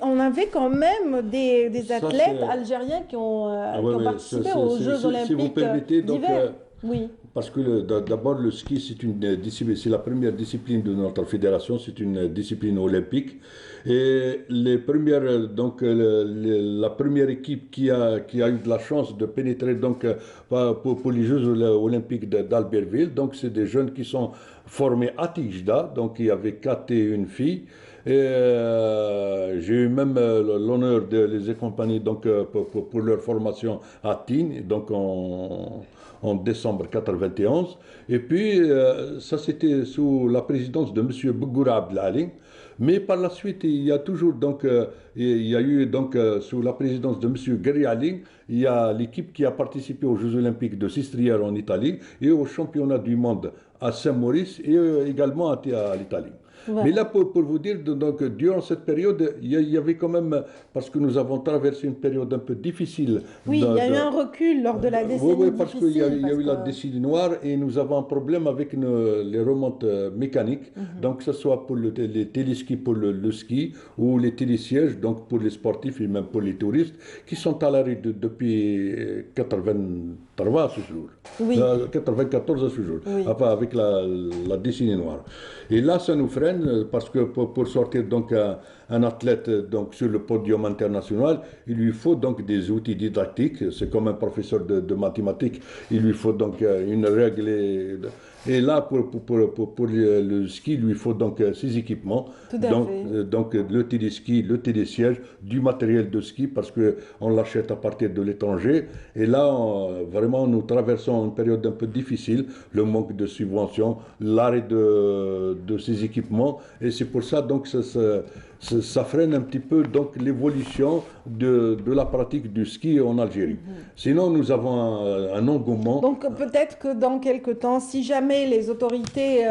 on avait quand même des ça, athlètes c'est- algériens qui ont oui, participé c'est- aux c'est- Jeux si vous olympiques permettez, donc, d'hiver. Oui. parce que d'abord le ski c'est une discipline, c'est la première discipline de notre fédération, c'est une discipline olympique et les premières donc la première équipe qui a eu de la chance de pénétrer donc pour les Jeux olympiques d'Albertville, donc c'est des jeunes qui sont formés à Tijdar, donc il y avait 4 et une fille. Et j'ai eu même l'honneur de les accompagner donc, pour leur formation à Tignes, donc en décembre 91. Et puis, ça c'était sous la présidence de M. Bougoura Abdelali. Mais par la suite, il y a toujours donc, il y a eu donc sous la présidence de M. Gary Ali, il y a l'équipe qui a participé aux Jeux Olympiques de Sestriere en Italie et au championnat du monde à Saint-Maurice et également à l'Italie. Voilà. Mais là, pour vous dire, donc, durant cette période, il y avait quand même, parce que nous avons traversé une période un peu difficile. Oui, il y a eu un recul lors de la décennie Oui, parce qu'il y a difficile, eu la décennie noire et nous avons un problème avec les remontes mécaniques. Donc, que ce soit pour les téléskis pour le ski ou les télésièges, donc pour les sportifs et même pour les touristes, qui sont à l'arrêt depuis 83 à ce jour. Oui. 94 à ce jour, Oui. enfin, avec la décennie noire. Et là, ça nous freine parce que pour sortir donc un athlète donc sur le podium international, il lui faut donc des outils didactiques. C'est comme un professeur de mathématiques. Il lui faut donc une règle. Et là, pour le ski, il lui faut donc ses équipements. Tout à fait. Donc le téléski, le télésiège, du matériel de ski parce qu'on l'achète à partir de l'étranger. Et là, vraiment, nous traversons une période un peu difficile, le manque de subventions, l'arrêt de ces équipements. Et c'est pour ça donc ça freine un petit peu donc l'évolution de la pratique du ski en Algérie. Sinon, nous avons un engouement. Donc peut-être que dans quelques temps, si jamais les autorités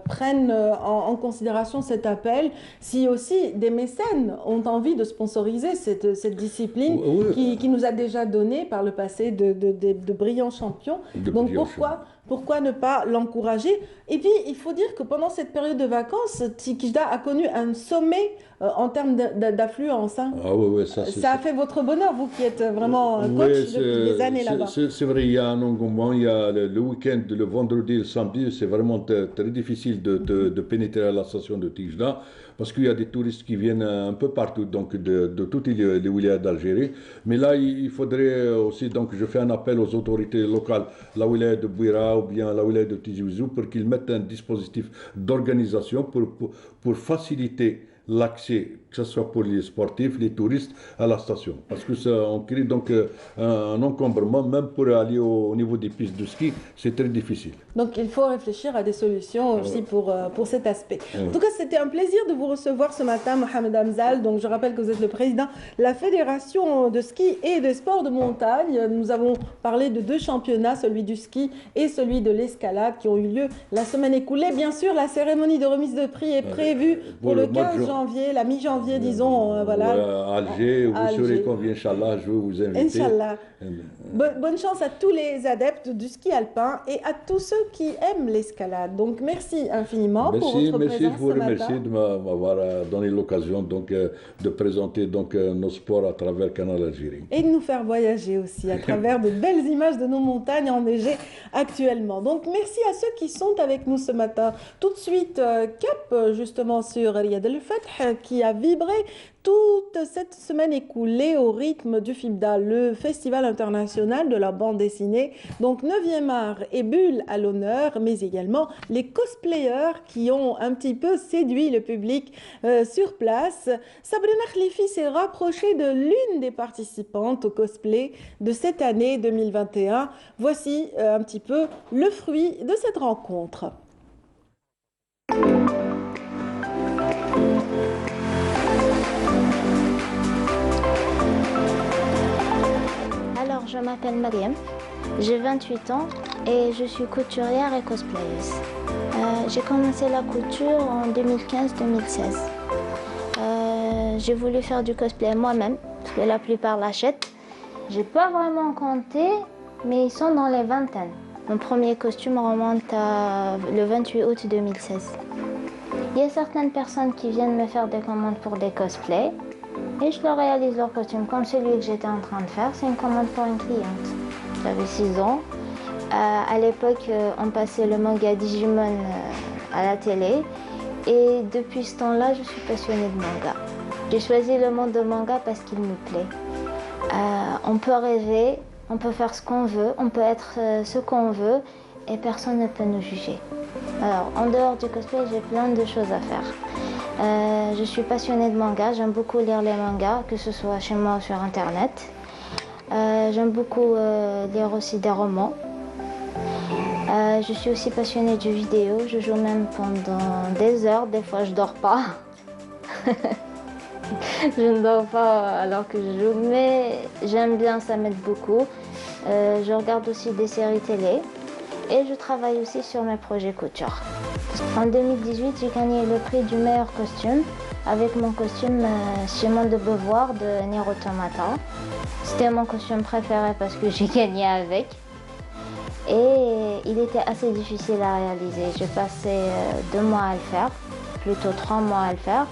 prennent en considération cet appel, si aussi des mécènes ont envie de sponsoriser cette discipline qui nous a déjà donné par le passé de brillants champions. Donc pourquoi ne pas l'encourager? Et puis, il faut dire que pendant cette période de vacances, Tijdar a connu un sommet en termes d'affluence. Hein. Ah oui, ça a fait votre bonheur, vous qui êtes vraiment coach depuis des années là-bas. C'est vrai, il y a un engouement. Il y a le week-end, le vendredi et le samedi, c'est vraiment très difficile de pénétrer à la station de Tijdar parce qu'il y a des touristes qui viennent un peu partout, donc de toutes les wilayas d'Algérie. Mais là, il faudrait aussi, donc je fais un appel aux autorités locales, la wilaya de Bouira ou bien la wilaya de Tizi Ouzou, pour qu'ils mettent un dispositif d'organisation pour faciliter l'accès, que ce soit pour les sportifs, les touristes, à la station. Parce que ça, on crée donc un encombrement, même pour aller au niveau des pistes de ski, c'est très difficile. Donc il faut réfléchir à des solutions aussi pour cet aspect. En tout cas, c'était un plaisir de vous recevoir ce matin, Mohamed Hamzal. Donc je rappelle que vous êtes le président de la Fédération de ski et des sports de montagne. Nous avons parlé de 2 championnats, celui du ski et celui de l'escalade, qui ont eu lieu la semaine écoulée. Bien sûr, la cérémonie de remise de prix est prévue pour le 15 janvier, la mi-janvier, disons. Voilà. À Alger, vous serez conviés, Inch'Allah, je vais vous inviter. Inch'Allah. Bonne chance à tous les adeptes du ski alpin et à tous ceux qui aiment l'escalade. Donc merci infiniment pour votre présence je vous ce matin. remercie de m'avoir donné l'occasion donc de présenter donc nos sports à travers Canal Algérie. Et de nous faire voyager aussi à travers de belles images de nos montagnes enneigées actuellement. Donc merci à ceux qui sont avec nous ce matin. Tout de suite, cap justement sur Riyad El Fath qui a vibré toute cette semaine écoulée au rythme du FIBDA, le Festival international de la bande dessinée. Donc 9e art et Bulle à l'honneur, mais également les cosplayers qui ont un petit peu séduit le public sur place. Sabrina Khlifi s'est rapprochée de l'une des participantes au cosplay de cette année 2021. Voici un petit peu le fruit de cette rencontre. Alors, je m'appelle Mariam, j'ai 28 ans et je suis couturière et cosplayeuse. J'ai commencé la couture en 2015-2016. J'ai voulu faire du cosplay moi-même, parce que la plupart l'achètent. J'ai pas vraiment compté, mais ils sont dans les vingtaines. Mon premier costume remonte le 28 août 2016. Il y a certaines personnes qui viennent me faire des commandes pour des cosplays et je leur réalise leur costume comme celui que j'étais en train de faire. C'est une commande pour une cliente. J'avais 6 ans. À l'époque, on passait le manga Digimon à la télé et depuis ce temps-là, je suis passionnée de manga. J'ai choisi le monde de manga parce qu'il me plaît. On peut rêver, on peut faire ce qu'on veut, on peut être ce qu'on veut et personne ne peut nous juger. Alors, en dehors du cosplay, j'ai plein de choses à faire. Je suis passionnée de manga, j'aime beaucoup lire les mangas, que ce soit chez moi ou sur internet. J'aime beaucoup lire aussi des romans. Je suis aussi passionnée du vidéo, je joue même pendant des heures, des fois je dors pas. Je ne dors pas alors que je joue, mais j'aime bien, ça m'aide beaucoup. Je regarde aussi des séries télé et je travaille aussi sur mes projets couture. En 2018, j'ai gagné le prix du meilleur costume avec mon costume Simone de Beauvoir de Nier Automata. C'était mon costume préféré parce que j'ai gagné avec. Et il était assez difficile à réaliser. J'ai passé 2 mois à le faire, plutôt 3 mois à le faire.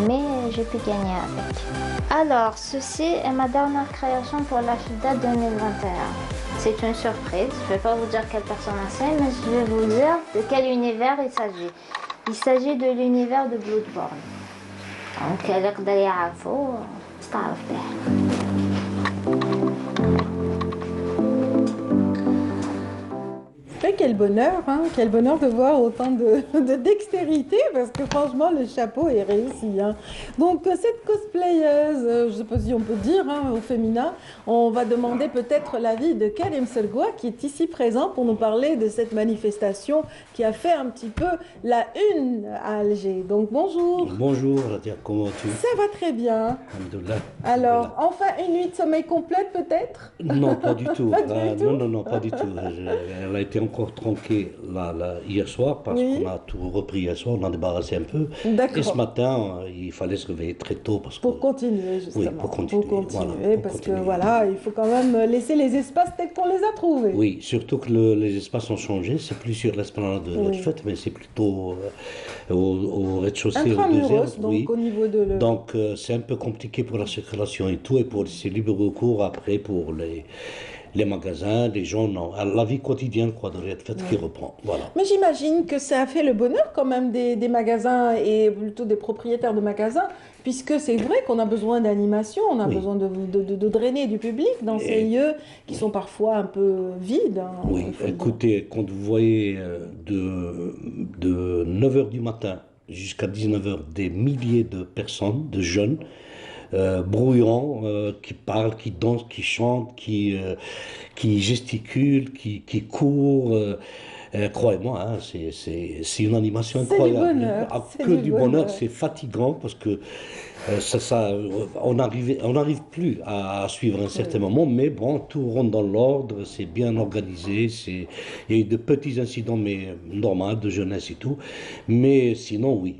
Mais j'ai pu gagner avec. Alors, ceci est ma dernière création pour la FIDA 2021. C'est une surprise, je ne vais pas vous dire quelle personne c'est, mais je vais vous dire de quel univers il s'agit. Il s'agit de l'univers de Bloodborne. Donc, اللي يقدر يعرفوا استعرف به. Quel bonheur, hein, quel bonheur de voir autant de dextérité, parce que franchement, le chapeau est réussi. Hein. Donc, cette cosplayeuse, je ne sais pas si on peut dire hein, au féminin, on va demander peut-être l'avis de Karim Sergoua, qui est ici présent pour nous parler de cette manifestation qui a fait un petit peu la une à Alger. Donc, bonjour. Bonjour, Radia, comment tu? Ça va très bien. Alhamdoulilah. Alors, enfin, une nuit de sommeil complète peut-être? Non, pas du tout. Pas du tout. Non, pas du tout. Elle a été encore tronquée hier soir parce qu'on a tout repris hier soir, on a débarrassé un peu. Et ce matin, il fallait se réveiller très tôt parce que... Pour continuer, justement. Oui, pour continuer. Parce que voilà, il faut quand même laisser les espaces tels qu'on les a trouvés. Oui, surtout que les espaces ont changé. C'est plus sur l'esplanade de la fête, mais c'est plutôt au rez-de-chaussée, au deuxième. Donc au niveau de... Donc c'est un peu compliqué pour la circulation et tout, et pour laisser libre recours après pour les magasins, les gens, non. La vie quotidienne quoi, de Riyad Fête qui reprend. Voilà. Mais j'imagine que ça a fait le bonheur quand même des magasins et plutôt des propriétaires de magasins, puisque c'est vrai qu'on a besoin d'animation, on a besoin de drainer du public dans ces lieux qui sont parfois un peu vides. Hein, oui, écoutez, quand vous voyez de 9h du matin jusqu'à 19h des milliers de personnes, de jeunes, bruyants, qui parlent, qui dansent, qui chantent, qui gesticulent, qui courent. Croyez-moi, hein, c'est une animation incroyable. Que du bonheur, c'est fatigant parce que on n'arrive plus à suivre un certain moment, mais bon, tout rentre dans l'ordre, c'est bien organisé, il y a eu de petits incidents, mais normal, de jeunesse et tout, mais sinon, oui,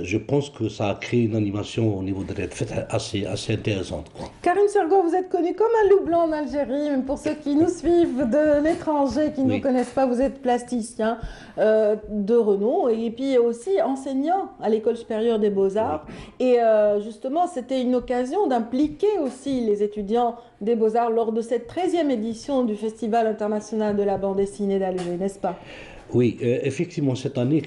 je pense que ça a créé une animation au niveau de la fête assez intéressante. Quoi. Karim Sergoua, vous êtes connu comme un loup blanc en Algérie, même pour ceux qui nous suivent de l'étranger, qui ne nous connaissent pas, vous êtes plasticien de renom, et puis aussi enseignant à l'École supérieure des Beaux-Arts, et justement, c'était une occasion d'impliquer aussi les étudiants des Beaux-Arts lors de cette 13e édition du Festival international de la bande dessinée d'Alger, n'est-ce pas? Oui, effectivement, cette année,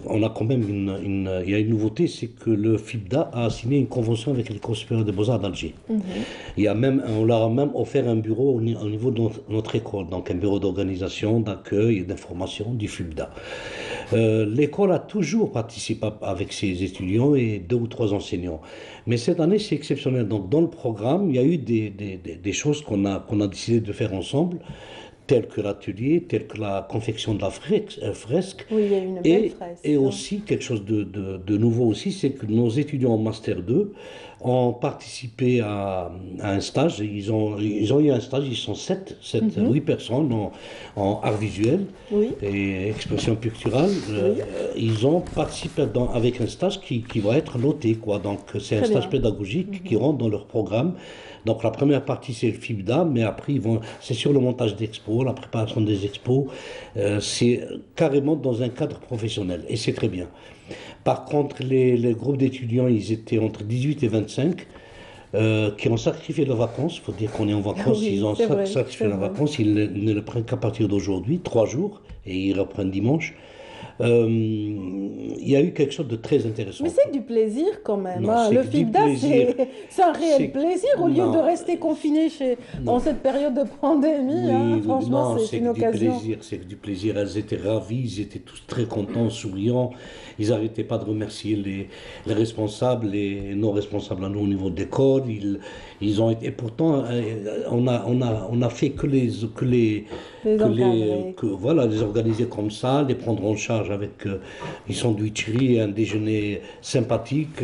on a quand même il y a une nouveauté, c'est que le FIBDA a signé une convention avec l'École supérieure des Beaux-Arts d'Alger. On leur a même offert un bureau au niveau de notre école, donc un bureau d'organisation, d'accueil et d'information du FIBDA. L'école a toujours participé avec ses étudiants et 2 ou 3 enseignants. Mais cette année, c'est exceptionnel. Donc, dans le programme, il y a eu des choses qu'on a décidé de faire ensemble, tels que l'atelier, tels que la confection de la fresque. Oui, il y a une belle fresque. Et aussi, quelque chose de nouveau aussi, c'est que nos étudiants en Master 2 ont participé à un stage. Ils ont eu un stage, ils sont 8 personnes en art visuel et expression picturale. Ils ont participé avec un stage qui va être noté, quoi. Donc, c'est un stage pédagogique qui rentre dans leur programme. Donc la première partie c'est le FIBDA, mais après c'est sur le montage d'expos, la préparation des expos, c'est carrément dans un cadre professionnel et c'est très bien. Par contre les groupes d'étudiants, ils étaient entre 18 et 25 qui ont sacrifié leurs vacances, il faut dire qu'on est en vacances, ils ont sacrifié leurs vacances, ils ne le prennent qu'à partir d'aujourd'hui, 3 jours, et ils reprennent dimanche. Il y a eu quelque chose de très intéressant. Mais c'est du plaisir quand même. Non, hein. Le FIBDA, c'est un réel plaisir au lieu de rester confiné dans cette période de pandémie. Franchement, c'est une occasion. C'est du plaisir. Elles étaient ravies, ils étaient tous très contents, souriants. Ils n'arrêtaient pas de remercier les responsables, les non responsables à nous au niveau de l'école. Ils ont été. Et pourtant, on a fait que les organiser comme ça, les prendre en charge avec une sandwicherie, un déjeuner sympathique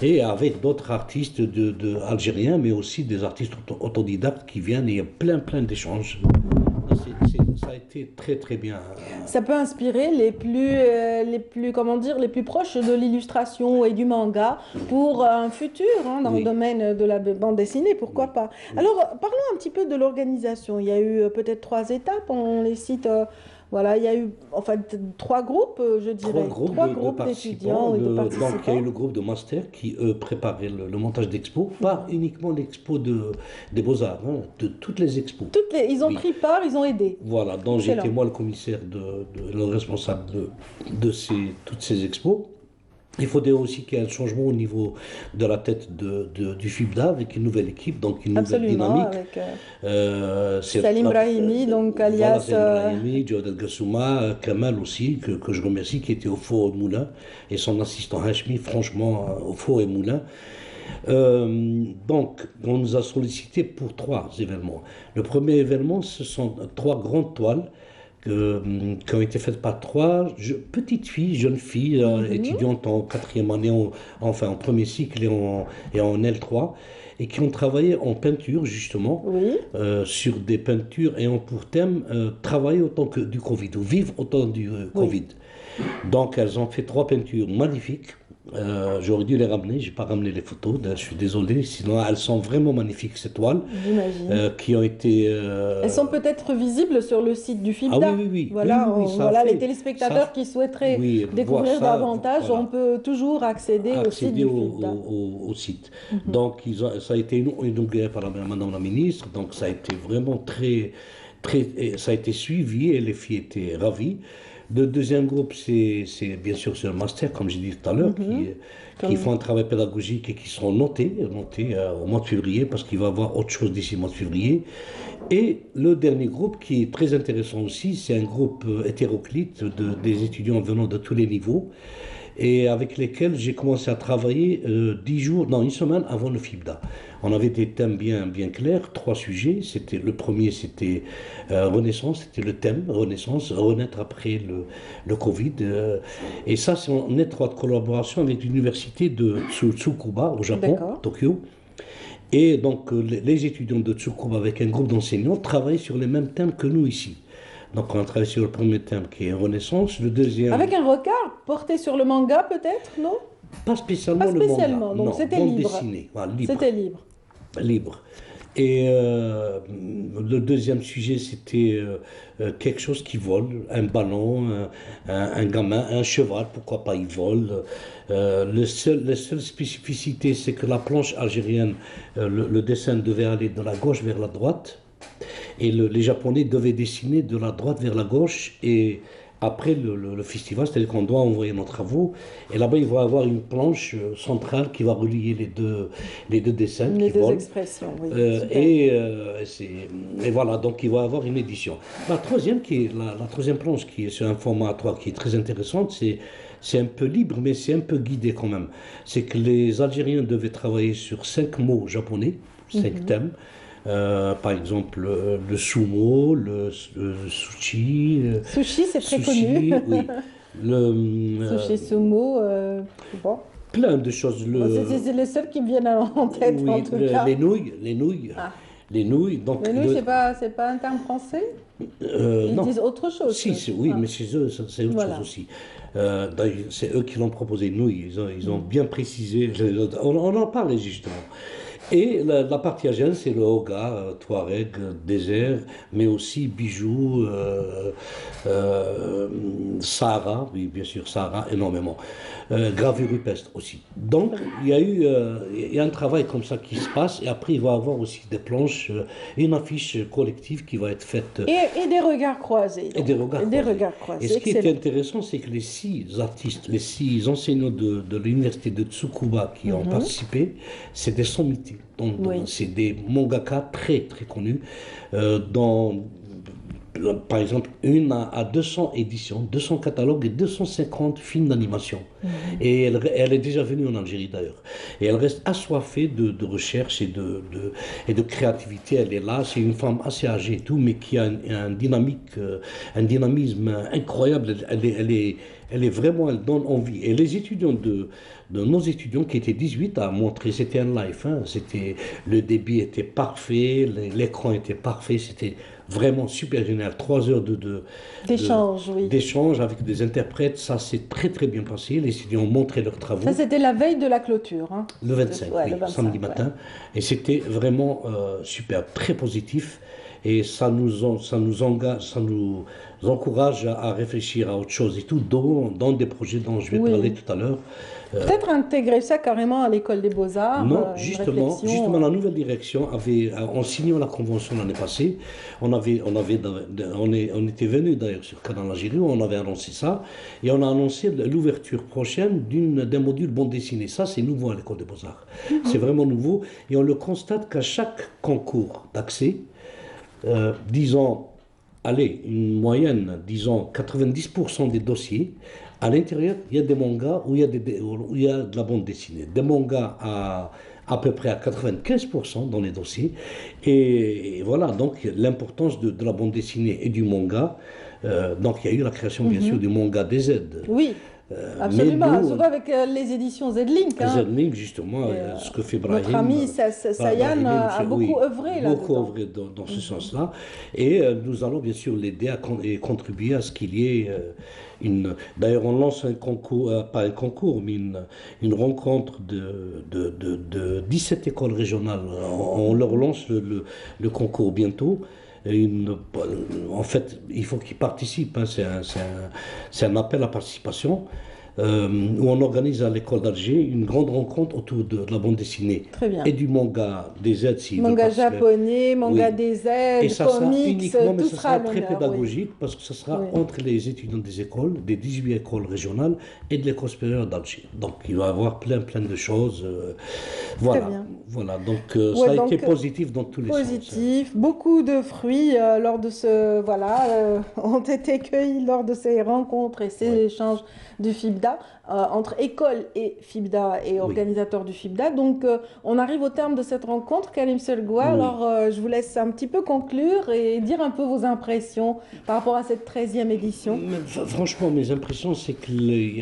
et avec d'autres artistes algériens, mais aussi des artistes autodidactes qui viennent. Et il y a plein d'échanges. Ça a été très très bien. Ça peut inspirer les plus proches de l'illustration et du manga pour un futur dans le domaine de la bande dessinée, pourquoi pas. Alors parlons un petit peu de l'organisation. Il y a eu peut-être 3 étapes, on les cite. Voilà, il y a eu en fait 3 groupes, je dirais. 3 groupes d'étudiants et de participants. Donc il y a eu le groupe de master qui, préparait le montage d'expos, pas uniquement l'expo des Beaux-Arts, de toutes les expos. Ils ont pris part, ils ont aidé. Voilà, donc j'étais moi le commissaire, le responsable de toutes ces expos. Il faut dire aussi qu'il y a un changement au niveau de la tête du FIBDA avec une nouvelle équipe, donc une nouvelle dynamique. Avec Salim Brahimi, donc alias... Salim Brahimi, Jawad El Gassouma, Kamal aussi, que je remercie, qui était au Four et Moulin, et son assistant Hashmi, franchement, au Four et Moulin. Donc, on nous a sollicité pour 3 événements. Le premier événement, ce sont 3 grandes toiles qui ont été faites par 3 petites filles, jeunes filles, étudiantes en 4e année, en premier cycle et en L3, et qui ont travaillé en peinture, justement, sur des peintures ayant pour thème travailler autant que du Covid, ou vivre autant du Covid. Donc, elles ont fait 3 peintures magnifiques. J'aurais dû les ramener, j'ai pas ramené les photos, je suis désolé, sinon elles sont vraiment magnifiques ces toiles, qui ont été... Elles sont peut-être visibles sur le site du FIBDA. Ah oui. Voilà, les téléspectateurs qui souhaiteraient découvrir davantage, on peut toujours accéder au site du FIBDA. Au site. Donc ça a été inauguré par Madame la ministre, donc ça a été vraiment ça a été suivi et les filles étaient ravies. Le deuxième groupe, c'est bien sûr le master, comme j'ai dit tout à l'heure, qui font un travail pédagogique et qui seront notés au mois de février, parce qu'il va y avoir autre chose d'ici le mois de février. Et le dernier groupe, qui est très intéressant aussi, c'est un groupe hétéroclite des étudiants venant de tous les niveaux, et avec lesquels j'ai commencé à travailler 1 semaine avant le FIBDA. On avait des thèmes bien clairs, 3 sujets. Le premier, c'était Renaissance, c'était le thème Renaissance, renaître après le Covid. Et ça, c'est en étroite collaboration avec l'université de Tsukuba au Japon, Tokyo. Et donc, les étudiants de Tsukuba, avec un groupe d'enseignants, travaillent sur les mêmes thèmes que nous ici. Donc on a travaillé sur le premier thème qui est Renaissance, le deuxième... Avec un regard porté sur le manga peut-être, non? Pas spécialement le manga, donc c'était libre. Dessiné, voilà, c'était libre. Libre. Et le deuxième sujet, c'était quelque chose qui vole, un ballon, un gamin, un cheval, pourquoi pas il vole. La seule spécificité, c'est que la planche algérienne, le dessin devait aller de la gauche vers la droite. Et les Japonais devaient dessiner de la droite vers la gauche. Et après le festival, c'est-à-dire qu'on doit envoyer nos travaux. Et là-bas, il va y avoir une planche centrale qui va relier les deux dessins. Les deux expressions, oui. Et voilà, donc il va y avoir une édition. La troisième planche, qui est sur un format A3 qui est très intéressante, c'est un peu libre, mais c'est un peu guidé quand même. C'est que les Algériens devaient travailler sur 5 mots japonais, 5 thèmes. Par exemple, le sumo, le sushi. Sushi, c'est très sushi, connu. Oui. Sushi sumo, bon. Plein de choses. C'est les seuls qui me viennent en tête, oui, en tout cas. Les nouilles. Ah. Les nouilles, donc. Les nouilles, c'est pas un terme français? Ils non. disent autre chose. Si, oui, mais chez eux, c'est autre chose aussi. C'est eux qui l'ont proposé, nouilles. Ils ont bien précisé. On en parlait justement. Et la partie asienne, c'est le Oga, Touareg, désert, mais aussi bijoux, Sahara, oui, bien sûr, Sahara, énormément. Gravure rupestre aussi. Donc, il y a un travail comme ça qui se passe, et après, il va y avoir aussi des planches, une affiche collective qui va être faite. Et des regards croisés. Et des regards croisés. Et ce qui est intéressant, c'est que les 6 artistes, les 6 enseignants de l'université de Tsukuba qui ont participé, c'est des sommités. Donc, c'est des mangaka très très connus, par exemple, une à 200 éditions, 200 catalogues et 250 films d'animation. Et elle est déjà venue en Algérie d'ailleurs. Et elle reste assoiffée de recherche et de créativité. Elle est là, c'est une femme assez âgée et tout, mais qui a un dynamisme incroyable. Elle est vraiment, elle donne envie. Et les étudiants de nos étudiants qui étaient 18 à montrer, c'était un live, hein, le débit était parfait, l'écran était parfait, c'était vraiment super génial. 3 heures d'échange avec des interprètes, ça s'est très très bien passé. Les étudiants ont montré leurs travaux. Ça, c'était la veille de la clôture. Hein. Le 25, oui, le 25, samedi matin. Et c'était vraiment super, très positif. Et ça nous engage, ça nous encourage à réfléchir à autre chose et tout, dans des projets dont je vais parler tout à l'heure. Peut-être intégrer ça carrément à l'école des Beaux-Arts. Non, justement, la nouvelle direction en signant la convention l'année passée, on était venu d'ailleurs sur Canal Algérie, on avait annoncé ça, et on a annoncé l'ouverture prochaine d'un module bande dessinée. Ça, c'est nouveau à l'école des Beaux-Arts. C'est vraiment nouveau, et on le constate qu'à chaque concours d'accès, disons, une moyenne, disons 90% des dossiers, à l'intérieur, il y a des mangas où il y a de la bande dessinée. Des mangas à peu près à 95% dans les dossiers. Et voilà, donc l'importance de la bande dessinée et du manga. Donc il y a eu la création, bien sûr, du manga DZ. Oui. Absolument, surtout avec les éditions Z-Link. Z-Link, justement, ce que fait Brahim. Notre ami Sayan a beaucoup œuvré là-dedans. Beaucoup œuvré dans ce sens-là. Et nous allons bien sûr l'aider et contribuer à ce qu'il y ait D'ailleurs, on lance un concours, pas un concours, mais une rencontre de 17 écoles régionales. On leur lance le concours bientôt. En fait, il faut qu'ils participent. Hein. C'est un appel à participation où on organise à l'école d'Alger une grande rencontre autour de la bande dessinée. Très bien. Et du manga DZ. Manga japonais, manga DZ, et ça comics, sera uniquement, mais tout ça sera très l'honneur, pédagogique parce que ça sera entre les étudiants des écoles, des 18 écoles régionales et de l'école supérieure d'Alger. Donc il va y avoir plein de choses. Voilà. Très bien. Voilà. Donc ça a été positif dans tous les sens. Positif. Beaucoup de fruits lors de ont été cueillis lors de ces rencontres et ces échanges du FIBDA, entre école et FIBDA et organisateurs du FIBDA. Donc, on arrive au terme de cette rencontre, Karim Selgoua. Alors, je vous laisse un petit peu conclure et dire un peu vos impressions par rapport à cette 13e édition. Franchement, mes impressions, c'est qu'il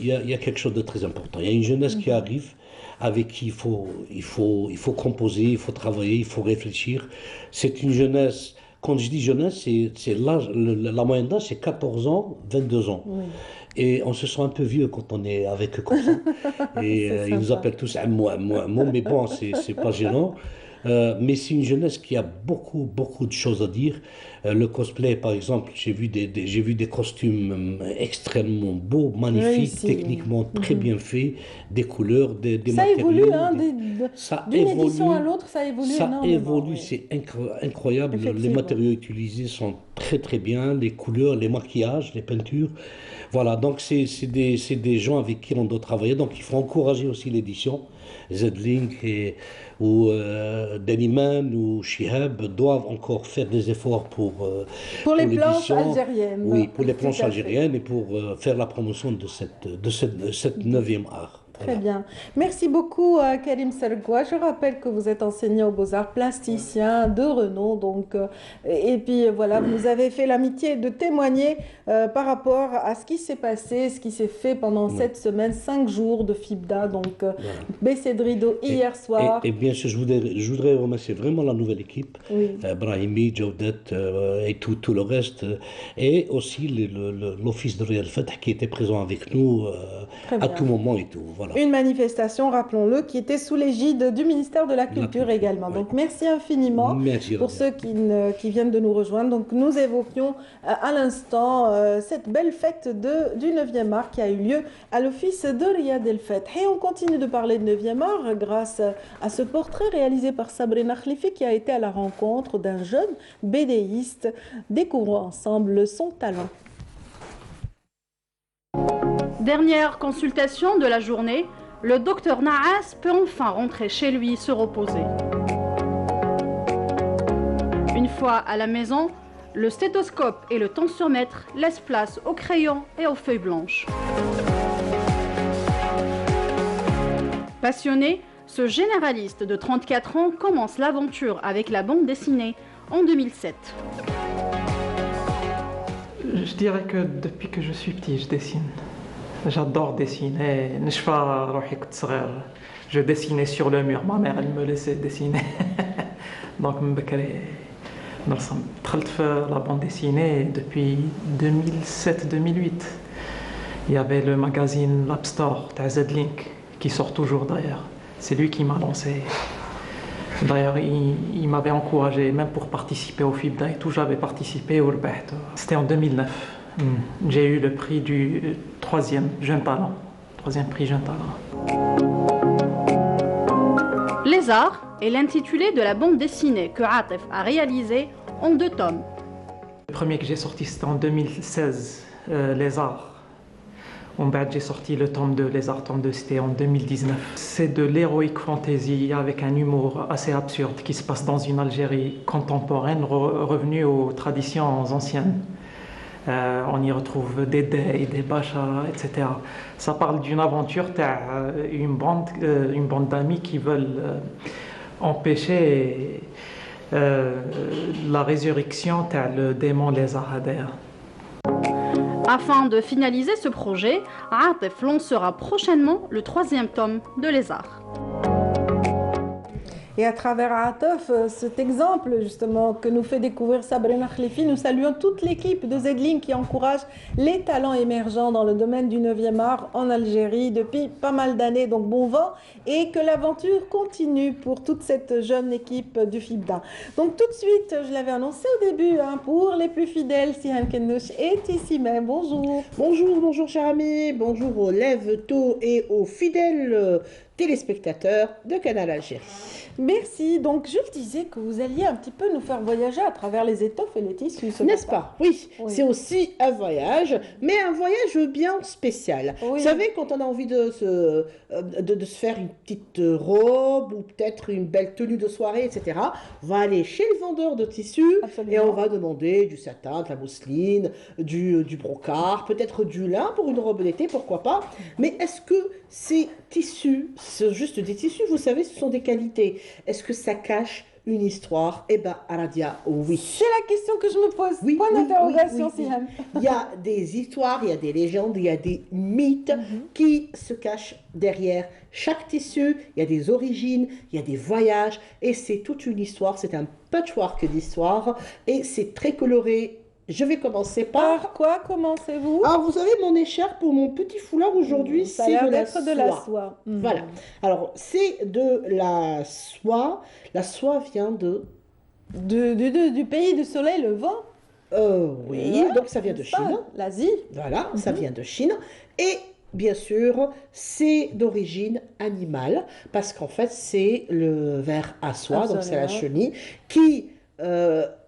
y a quelque chose de très important. Il y a une jeunesse qui arrive, avec qui il faut composer, il faut travailler, il faut réfléchir. C'est une jeunesse... Quand je dis jeunesse, c'est l'âge, la moyenne d'âge, c'est 14 ans, 22 ans. Oui. Et on se sent un peu vieux quand on est avec eux comme ça. Et ils nous appellent tous moi, mais bon, c'est pas gênant. Mais c'est une jeunesse qui a beaucoup de choses à dire. Le cosplay, par exemple, j'ai vu des costumes extrêmement beaux, magnifiques, techniquement très bien faits, des couleurs, des matériaux. Évolue, d'une édition à l'autre, ça évolue énormément. Ça évolue, c'est incroyable. Les matériaux utilisés sont très bien, les couleurs, les maquillages, les peintures. Voilà, donc c'est des gens avec qui on doit travailler. Donc il faut encourager aussi l'édition. Z-Link ou Daniman ou Shihab doivent encore faire des efforts pour les planches algériennes. Oui, pour les planches algériennes et pour faire la promotion de cette 9e art. Très bien. Merci beaucoup à Karim Sergoua. Je rappelle que vous êtes enseignant aux Beaux-Arts, plasticien de renom. Donc, et puis voilà, vous avez fait l'amitié de témoigner par rapport à ce qui s'est passé, ce qui s'est fait pendant cette semaine, 5 jours de FIBDA. Donc, baisser de rideau hier soir. Et bien sûr, je voudrais remercier vraiment la nouvelle équipe, Brahimi, Jawdet et tout le reste, et aussi l'office de Riyad Fatah qui était présent avec nous à tout moment et tout. Voilà. Une manifestation, rappelons-le, qui était sous l'égide du ministère de la Culture également. Donc merci infiniment pour ceux qui viennent de nous rejoindre. Donc nous évoquions à l'instant cette belle fête du 9e art qui a eu lieu à l'office de Riyad El Fath. Et on continue de parler de 9e art grâce à ce portrait réalisé par Sabrina Khlifi qui a été à la rencontre d'un jeune bédéiste. Découvrons ensemble son talent. Dernière consultation de la journée, le docteur Naas peut enfin rentrer chez lui se reposer. Une fois à la maison, le stéthoscope et le tensiomètre laissent place aux crayons et aux feuilles blanches. Passionné, ce généraliste de 34 ans commence l'aventure avec la bande dessinée en 2007. Je dirais que depuis que je suis petit, je dessine. J'adore dessiner. Je dessinais sur le mur. Ma mère, elle me laissait dessiner. Donc, je suis la bande dessinée depuis 2007-2008. Il y avait le magazine Lab Store de Z-Link qui sort toujours d'ailleurs. C'est lui qui m'a lancé. D'ailleurs, il m'avait encouragé, même pour participer au FIBDA et tout, j'avais participé au Rbet. C'était en 2009. J'ai eu le prix du 3e Jeune Talent. 3e prix Jeune Talent. Les Arts est l'intitulé de la bande dessinée que Atif a réalisée en 2 tomes. Le premier que j'ai sorti, c'était en 2016, Les Arts. En bas, j'ai sorti le tome 2, Les Arts tome 2, c'était en 2019. C'est de l'heroic fantasy avec un humour assez absurde qui se passe dans une Algérie contemporaine revenue aux traditions anciennes. On y retrouve des dés, des bachas, etc. Ça parle d'une aventure, une bande d'amis qui veulent empêcher la résurrection, le démon les Ahadères. Afin de finaliser ce projet, Atif lancera prochainement le 3e tome de Les Arts. Et à travers Atif, cet exemple justement que nous fait découvrir Sabrina Khlifi, nous saluons toute l'équipe de Z-Link qui encourage les talents émergents dans le domaine du 9e art en Algérie depuis pas mal d'années. Donc bon vent et que l'aventure continue pour toute cette jeune équipe du FIBDA. Donc tout de suite, je l'avais annoncé au début, pour les plus fidèles, Sihan Kennouch est ici même. Bonjour. Bonjour chers amis, bonjour aux lève-tôt et aux fidèles téléspectateurs de Canal Algérie. Merci. Donc, je le disais que vous alliez un petit peu nous faire voyager à travers les étoffes et les tissus. N'est-ce pas? Oui, c'est aussi un voyage, mais un voyage bien spécial. Vous savez, quand on a envie de se faire une petite robe ou peut-être une belle tenue de soirée, etc., on va aller chez le vendeur de tissus et on va demander du satin, de la mousseline, du brocart, peut-être du lin pour une robe d'été, pourquoi pas. Mais est-ce que ces tissus, c'est juste des tissus, vous savez, ce sont des qualités. Est-ce que ça cache une histoire? Eh bien, Aradia, oui. C'est la question que je me pose. Point d'interrogation, Sihan. Il y a des histoires, il y a des légendes, il y a des mythes qui se cachent derrière chaque tissu. Il y a des origines, il y a des voyages, et c'est toute une histoire. C'est un patchwork d'histoire, et c'est très coloré. Je vais commencer par quoi commencez-vous? Alors, vous savez, mon écharpe ou mon petit foulard aujourd'hui, c'est de la soie. Voilà. Alors, c'est de la soie. La soie vient du pays du soleil levant. Oui, donc ça vient de Chine. L'Asie. Voilà, ça vient de Chine. Et bien sûr, c'est d'origine animale, parce qu'en fait, c'est le ver à soie, donc c'est la chenille, qui...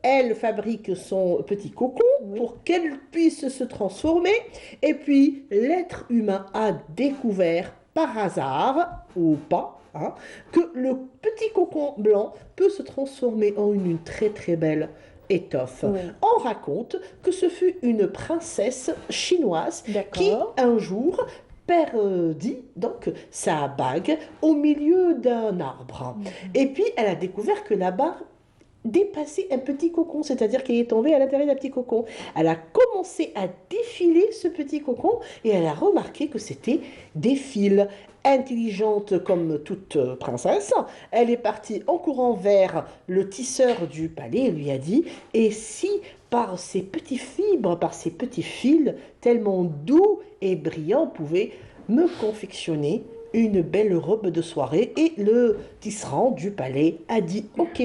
elle fabrique son petit cocon pour qu'elle puisse se transformer. Et puis, l'être humain a découvert par hasard, ou pas, que le petit cocon blanc peut se transformer en une très très belle étoffe. On raconte que ce fut une princesse chinoise qui, un jour, perdit donc sa bague au milieu d'un arbre. Et puis elle a découvert que là-bas dépassait un petit cocon, c'est-à-dire qu'il est tombé à l'intérieur d'un petit cocon. Elle a commencé à défiler ce petit cocon et elle a remarqué que c'était des fils. Intelligente comme toute princesse, elle est partie en courant vers le tisseur du palais et lui a dit « Et si par ces petites fibres, par ces petits fils tellement doux et brillants, pouvait me confectionner une belle robe de soirée ?» Et le tisserand du palais a dit « Ok ».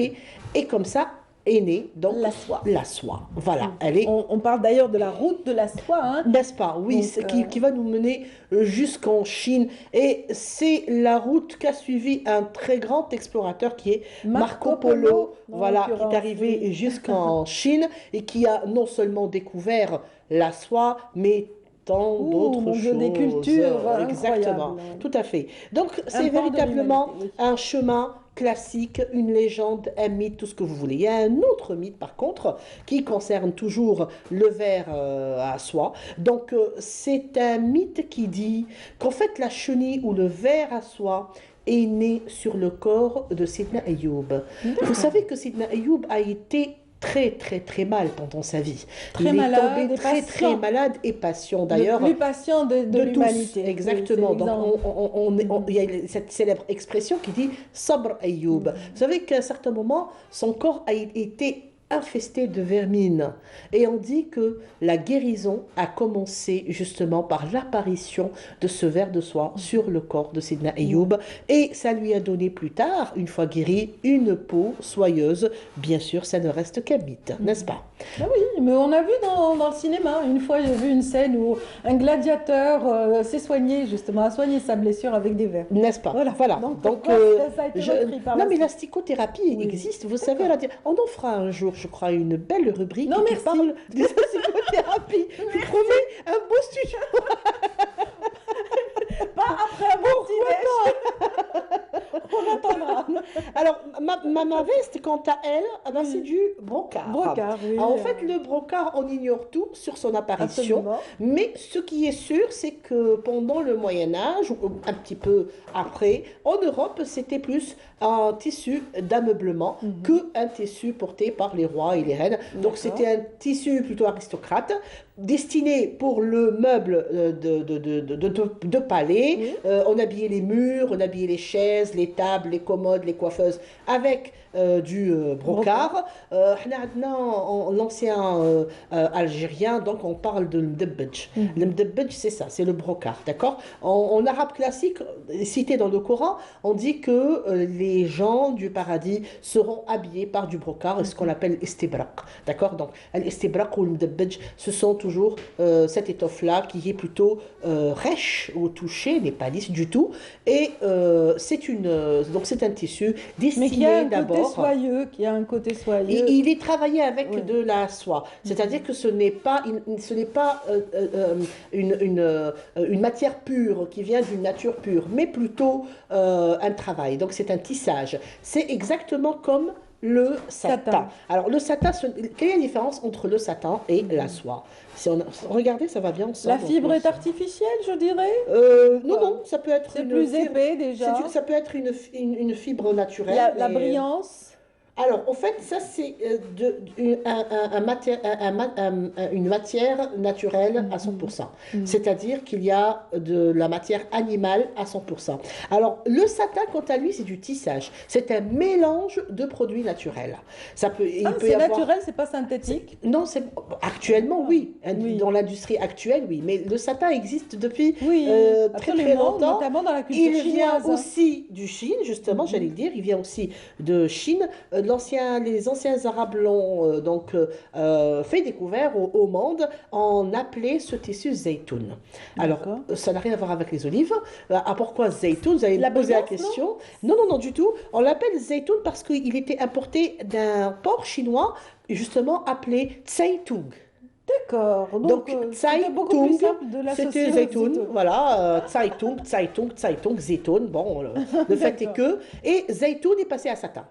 Et comme ça est née donc la soie. La soie. Voilà. Elle est... On parle d'ailleurs de la route de la soie. Hein. N'est-ce pas? Oui, Donc, qui va nous mener jusqu'en Chine. Et c'est la route qu'a suivi un très grand explorateur qui est Marco Polo. Voilà, qui est arrivé jusqu'en Chine et qui a non seulement découvert la soie, mais tant d'autres choses. Des cultures. Exactement, tout à fait. Donc c'est véritablement un chemin classique, une légende, un mythe, tout ce que vous voulez. Il y a un autre mythe par contre qui concerne toujours le ver à soie. Donc c'est un mythe qui dit qu'en fait la chenille ou le ver à soie est né sur le corps de Sidna Ayoub. Vous savez que Sidna Ayoub a été très mal pendant sa vie. Il est tombé très malade et patient d'ailleurs. Le plus patient de l'humanité. Exactement. Oui, donc il y a cette célèbre expression qui dit Sabr Ayoub. Vous savez qu'à un certain moment, son corps a été infesté de vermine. Et on dit que la guérison a commencé justement par l'apparition de ce ver de soie sur le corps de Sidna Ayoub. Et ça lui a donné plus tard, une fois guéri, une peau soyeuse. Bien sûr, ça ne reste qu'un mythe, n'est-ce pas? Ah oui, mais on a vu dans le cinéma, une fois j'ai vu une scène où un gladiateur s'est soigné, justement, a soigné sa blessure avec des vers. N'est-ce pas? Voilà. Donc ça a été repris par non, mais la psychothérapie existe, vous savez, on en fera un jour, je crois, une belle rubrique qui parle de la psychothérapie. Je promets un beau studio. Pas après un bon petit on attendra. Alors, ma veste, quant à elle, c'est du brocart. Oui. Alors, en fait, le brocart, on ignore tout sur son apparition. Absolument. Mais ce qui est sûr, c'est que pendant le Moyen-Âge, ou un petit peu après, en Europe, c'était plus un tissu d'ameublement qu'un tissu porté par les rois et les reines. Donc, c'était un tissu plutôt aristocrate, destiné pour le meuble de palais. On habillait les murs, on habillait les chaises, les tables, les commodes, les coiffeuses avec du brocart. L'ancien algérien, donc on parle de l'mdebbedj. L'mdebbedj, c'est ça, c'est le brocart, d'accord? En arabe classique, cité dans le Coran, on dit que les gens du paradis seront habillés par du brocart, ce qu'on appelle istibraq, d'accord? Donc l'istibraq ou l'mdebbedj, ce sont toujours cette étoffe-là qui est plutôt rêche au toucher, n'est pas lisse du tout, et donc c'est un tissu destiné d'abord. Qui a un côté soyeux. Il est travaillé avec de la soie, c'est-à-dire que ce n'est pas une matière pure qui vient d'une nature pure, mais plutôt un travail. Donc c'est un tissage. C'est exactement comme le satin. Alors le satin, quelle est la différence entre le satin et la soie? Regardez, ça va bien ensemble. La fibre est artificielle, je dirais? Non, ça peut être c'est plus épais déjà. Ça peut être une fibre naturelle. La brillance? Alors, en fait, ça, c'est une matière naturelle à 100%. C'est-à-dire qu'il y a de la matière animale à 100%. Alors, le satin, quant à lui, c'est du tissage. C'est un mélange de produits naturels. C'est naturel, c'est pas synthétique? Non, actuellement, oui. Dans l'industrie actuelle, oui. Mais le satin existe depuis très longtemps. Notamment dans la culture chinoise. Il vient aussi du Chine, justement, j'allais le dire. Il vient aussi de Chine. Les anciens Arabes l'ont fait découvrir au monde. On appelait ce tissu zaytoun. Alors, ça n'a rien à voir avec les olives. Pourquoi zaytoun? Vous allez me poser la question. Non, du tout. On l'appelle zaytoun parce qu'il était importé d'un port chinois, justement appelé tsaitung. D'accord. Donc Tsaitung, c'était zaytoun. Voilà, tsaitung, zaytoun. Bon, le fait est que. Et zaytoun est passé à satin.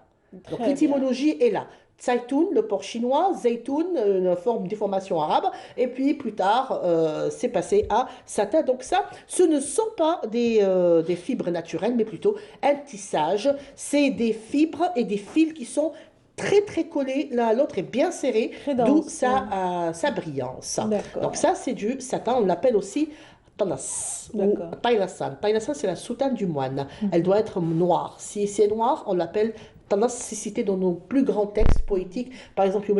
Donc l'étymologie est là. Zaytoun, le porc chinois, zaytoun, une forme de formation arabe, et puis plus tard, c'est passé à satin. Donc ça, ce ne sont pas des fibres naturelles, mais plutôt un tissage. C'est des fibres et des fils qui sont très très collés l'un à l'autre et bien serrés, d'où sa brillance. Donc ça, c'est du satin, on l'appelle aussi Tanas ou Tailasan. Tailasan, c'est la soutane du moine. Elle doit être noire. Si c'est noir, on l'appelle Tanas, c'est cité dans nos plus grands textes poétiques. Par exemple,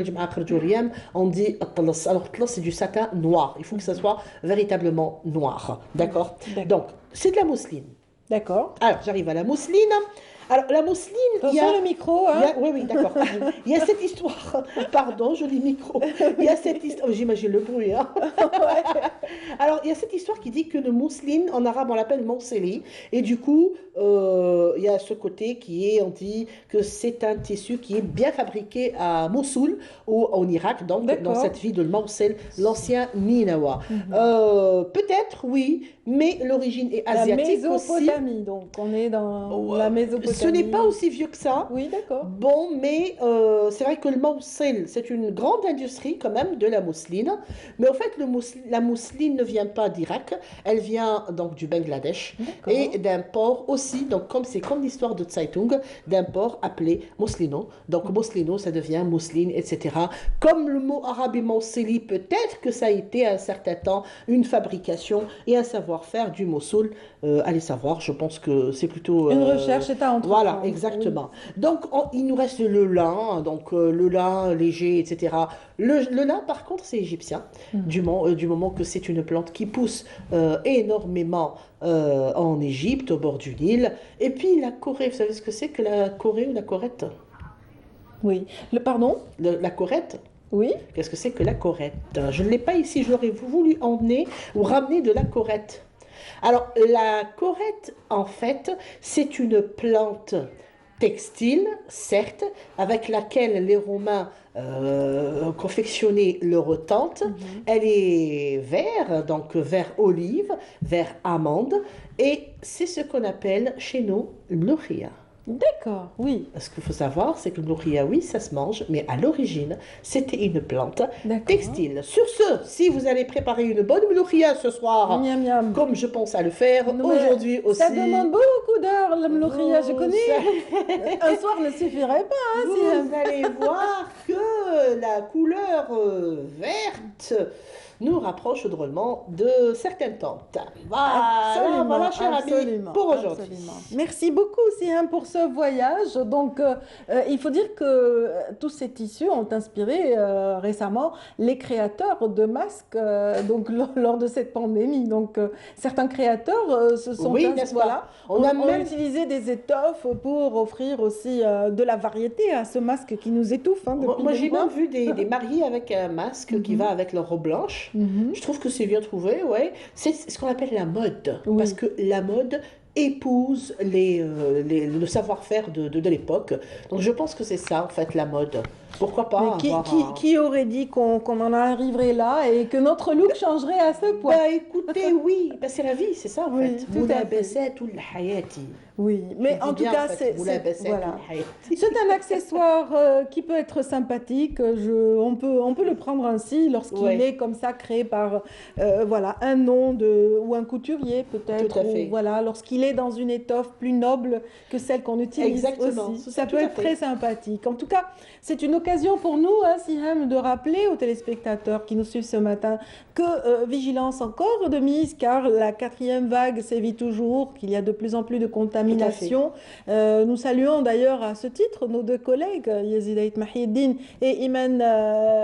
on dit Tanas. Alors, Tanas, c'est du satin noir. Il faut que ça soit véritablement noir. D'accord? Donc, c'est de la mousseline. D'accord. Alors, j'arrive à la mousseline. Alors, la mousseline, il y a... le micro, hein. Oui, d'accord. Il y a cette histoire... Pardon, joli micro. Il y a cette histoire... J'imagine le bruit, hein. Alors, il y a cette histoire qui dit que le mousseline, en arabe, on l'appelle monseli. Et du coup, il y a ce côté qui est... On dit que c'est un tissu qui est bien fabriqué à Mossoul, ou en Irak, donc dans cette ville de Moussil, l'ancien Ninawa. Peut-être, oui, mais l'origine est asiatique la Mésopotamie, aussi. Donc, on est dans la Mésopotamie. Ce n'est pas aussi vieux que ça. Oui, d'accord. Bon, mais c'est vrai que le Moussil, c'est une grande industrie quand même de la mousseline. Mais en fait, la mousseline ne vient pas d'Irak. Elle vient donc du Bangladesh et d'un port aussi. Donc, c'est comme l'histoire de Zaytung, d'un port appelé Mouslino. Donc, Mouslino, ça devient mousseline, etc. Comme le mot arabe moussili, peut-être que ça a été à un certain temps une fabrication et un savoir-faire du Mossoul. Allez savoir, je pense que c'est plutôt... Une recherche est à entreprendre. Voilà, exactement. Donc, il nous reste le lin, donc le lin léger, etc. Le lin, par contre, c'est égyptien, du moment que c'est une plante qui pousse énormément en Égypte, au bord du Nil. Et puis, la Corée, vous savez ce que c'est que la Corée ou la corette? Oui. Pardon? La corette? Oui. Qu'est-ce que c'est que la corette? Je ne l'ai pas ici, j'aurais voulu emmener ou ramener de la corette. Alors, la corette, en fait, c'est une plante textile, certes, avec laquelle les Romains confectionnaient leur tente. Elle est vert, donc vert olive, vert amande, et c'est ce qu'on appelle chez nous l'mloukhia. D'accord, oui. Ce qu'il faut savoir, c'est que le mloukhia, oui, ça se mange, mais à l'origine, c'était une plante textile. Sur ce, si vous allez préparer une bonne mloukhia ce soir, comme je pense à le faire aujourd'hui aussi... Ça demande beaucoup d'heures, le mloukhia, je connais. Un soir ne suffirait pas. Hein, vous allez voir que la couleur verte nous rapproche drôlement de certaines tentes. Voilà, cher ami, pour aujourd'hui. Merci beaucoup, Siham, pour ce voyage. Donc, il faut dire que tous ces tissus ont inspiré récemment les créateurs de masques donc, lors de cette pandémie. Donc, certains créateurs se sont... Oui, n'est-ce pas? On a même utilisé des étoffes pour offrir aussi de la variété à ce masque qui nous étouffe. Hein, moi, j'ai même vu des mariés avec un masque qui va avec leur robe blanche. Je trouve que c'est bien trouvé, ouais. C'est ce qu'on appelle la mode, parce que la mode épouse le savoir-faire de l'époque. Donc je pense que c'est ça, en fait, la mode. Pourquoi pas qui aurait dit qu'on en arriverait là et que notre look changerait à ce point? Écoutez, oui, c'est la vie, c'est ça, en fait. Oui, mais en tout cas, c'est un accessoire qui peut être sympathique. On peut le prendre ainsi lorsqu'il est comme ça créé par un nom ou un couturier peut-être. Voilà, lorsqu'il est dans une étoffe plus noble que celle qu'on utilise aussi. Ça peut être très sympathique. En tout cas, c'est une occasion pour nous, Siham, de rappeler aux téléspectateurs qui nous suivent ce matin que vigilance encore de mise, car la 4e vague sévit toujours, qu'il y a de plus en plus de contamination. Nous saluons d'ailleurs à ce titre nos 2 collègues, Yazid Ait Mahieddine et Iman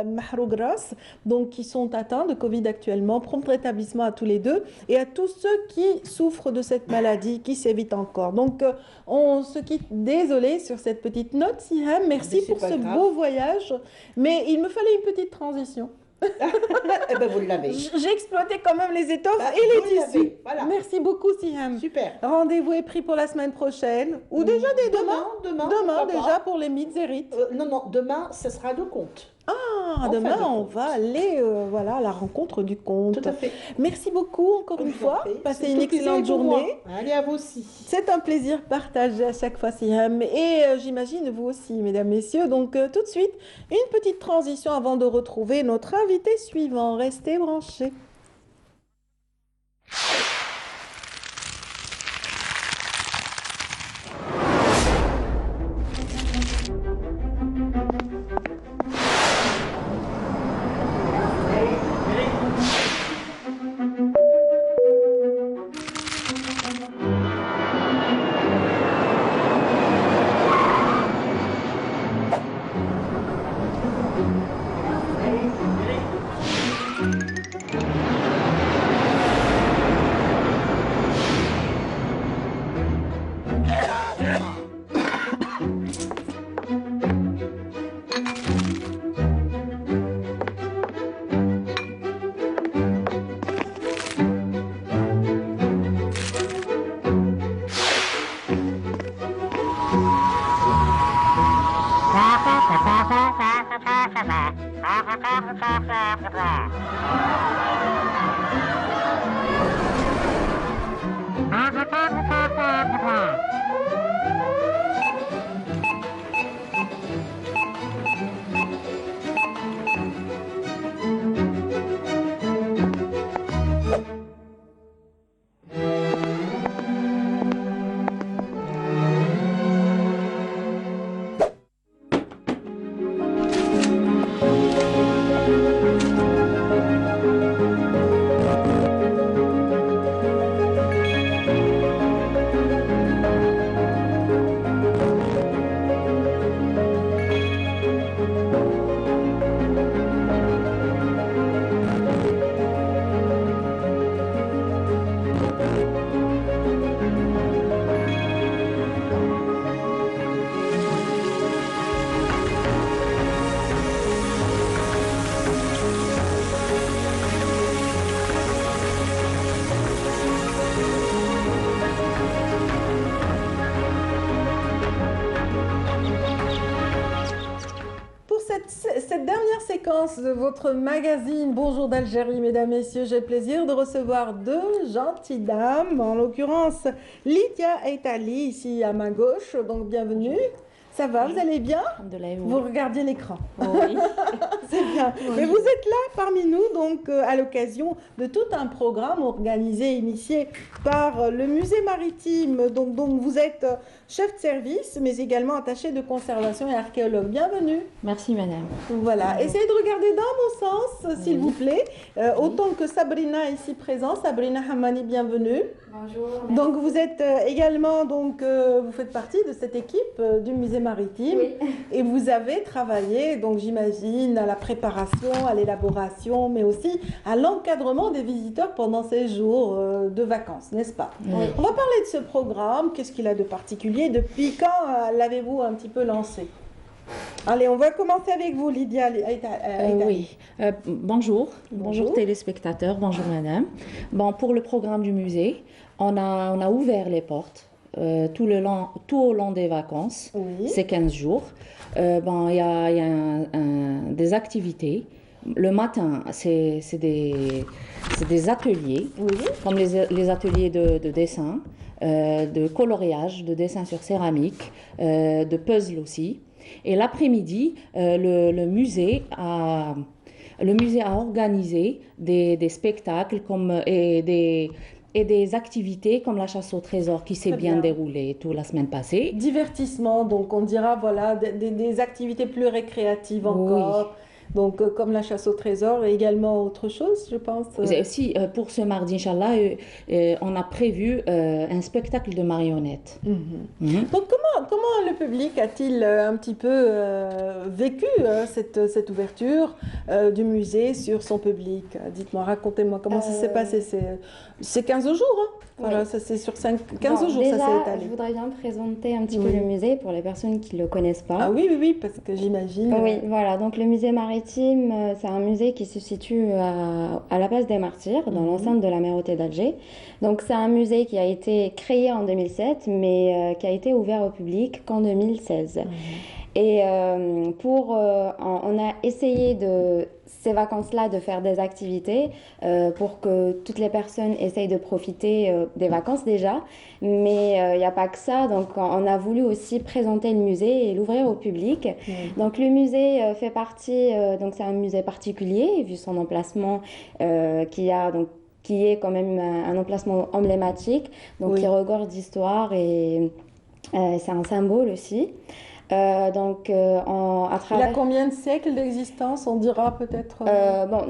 Mahrougras, donc qui sont atteints de Covid actuellement. Prompt rétablissement à tous les 2 et à tous ceux qui souffrent de cette maladie qui sévit encore. Donc on se quitte, désolé sur cette petite note, Siham. Merci pour ce beau voyage, mais il me fallait une petite transition. Eh ben vous l'avez. J'ai exploité quand même les étoffes et les tissus. Voilà. Merci beaucoup, Siham. Super. Rendez-vous est pris pour la semaine prochaine ou déjà dès demain. Demain déjà pour les mythes et rites. Non, demain, ce sera le conte. Ah, Demain, on va aller voilà, à la rencontre du conte. Tout à fait. Merci beaucoup encore une fois. Passez une excellente journée. Allez, à vous aussi. C'est un plaisir partagé à chaque fois, Siham. Et j'imagine vous aussi, mesdames, messieurs. Donc tout de suite, une petite transition avant de retrouver notre invité suivant. Restez branchés. Cette dernière séquence de votre magazine Bonjour d'Algérie, mesdames, messieurs, j'ai le plaisir de recevoir deux gentilles dames, en l'occurrence Lydia Eitali, ici à ma gauche, donc bienvenue. Ça va, vous allez bien? Vous regardiez l'écran. Oui. C'est bien. Oui. Mais vous êtes là parmi nous, donc à l'occasion de tout un programme organisé, initié par le musée maritime. Donc vous êtes chef de service, mais également attaché de conservation et archéologue. Bienvenue. Merci, madame. Voilà. Essayez de regarder dans mon sens, s'il vous plaît. Autant que Sabrina ici présente. Sabrina Hamani, bienvenue. Bonjour. Donc vous êtes également, vous faites partie de cette équipe du musée maritime. Oui. Et vous avez travaillé, donc j'imagine, à la préparation, à l'élaboration, mais aussi à l'encadrement des visiteurs pendant ces jours de vacances, n'est-ce pas? Oui. On va parler de ce programme. Qu'est-ce qu'il a de particulier? Depuis quand l'avez-vous un petit peu lancé? Allez, on va commencer avec vous, Lydia. Oui. Bonjour téléspectateurs, bonjour madame. Bon, pour le programme du musée, on a ouvert les portes tout au long des vacances, c'est 15 jours. Il y a des activités. Le matin, c'est des ateliers, comme les ateliers de dessin, de coloriage, de dessin sur céramique, de puzzle aussi. Et l'après-midi, le musée a organisé des spectacles et des activités comme la chasse au trésor qui s'est bien déroulée toute la semaine passée. Divertissement, donc on dira voilà des activités plus récréatives encore. Oui. Donc, comme la chasse au trésor et également autre chose, je pense. Si, pour ce mardi, Inch'Allah, on a prévu un spectacle de marionnettes. Donc, comment le public a-t-il un petit peu vécu cette ouverture du musée sur son public? Dites-moi, racontez-moi comment ça s'est passé. C'est 15 jours, hein? Voilà, ça c'est sur 15 jours, déjà, ça s'est étalé. Je voudrais bien présenter un petit peu le musée pour les personnes qui ne le connaissent pas. Ah oui, parce que j'imagine. Oui, voilà. Donc le musée maritime, c'est un musée qui se situe à la place des Martyrs, dans l'enceinte de la Méroté d'Alger. Donc c'est un musée qui a été créé en 2007, mais qui a été ouvert au public qu'en 2016. Et on a essayé ces vacances-là de faire des activités pour que toutes les personnes essayent de profiter des vacances déjà. Mais il n'y a pas que ça, donc on a voulu aussi présenter le musée et l'ouvrir au public. Donc le musée fait partie, donc c'est un musée particulier vu son emplacement qui est quand même un emplacement emblématique, donc qui regorge d'histoire et c'est un symbole aussi. À travers... Il a combien de siècles d'existence, on dira peut-être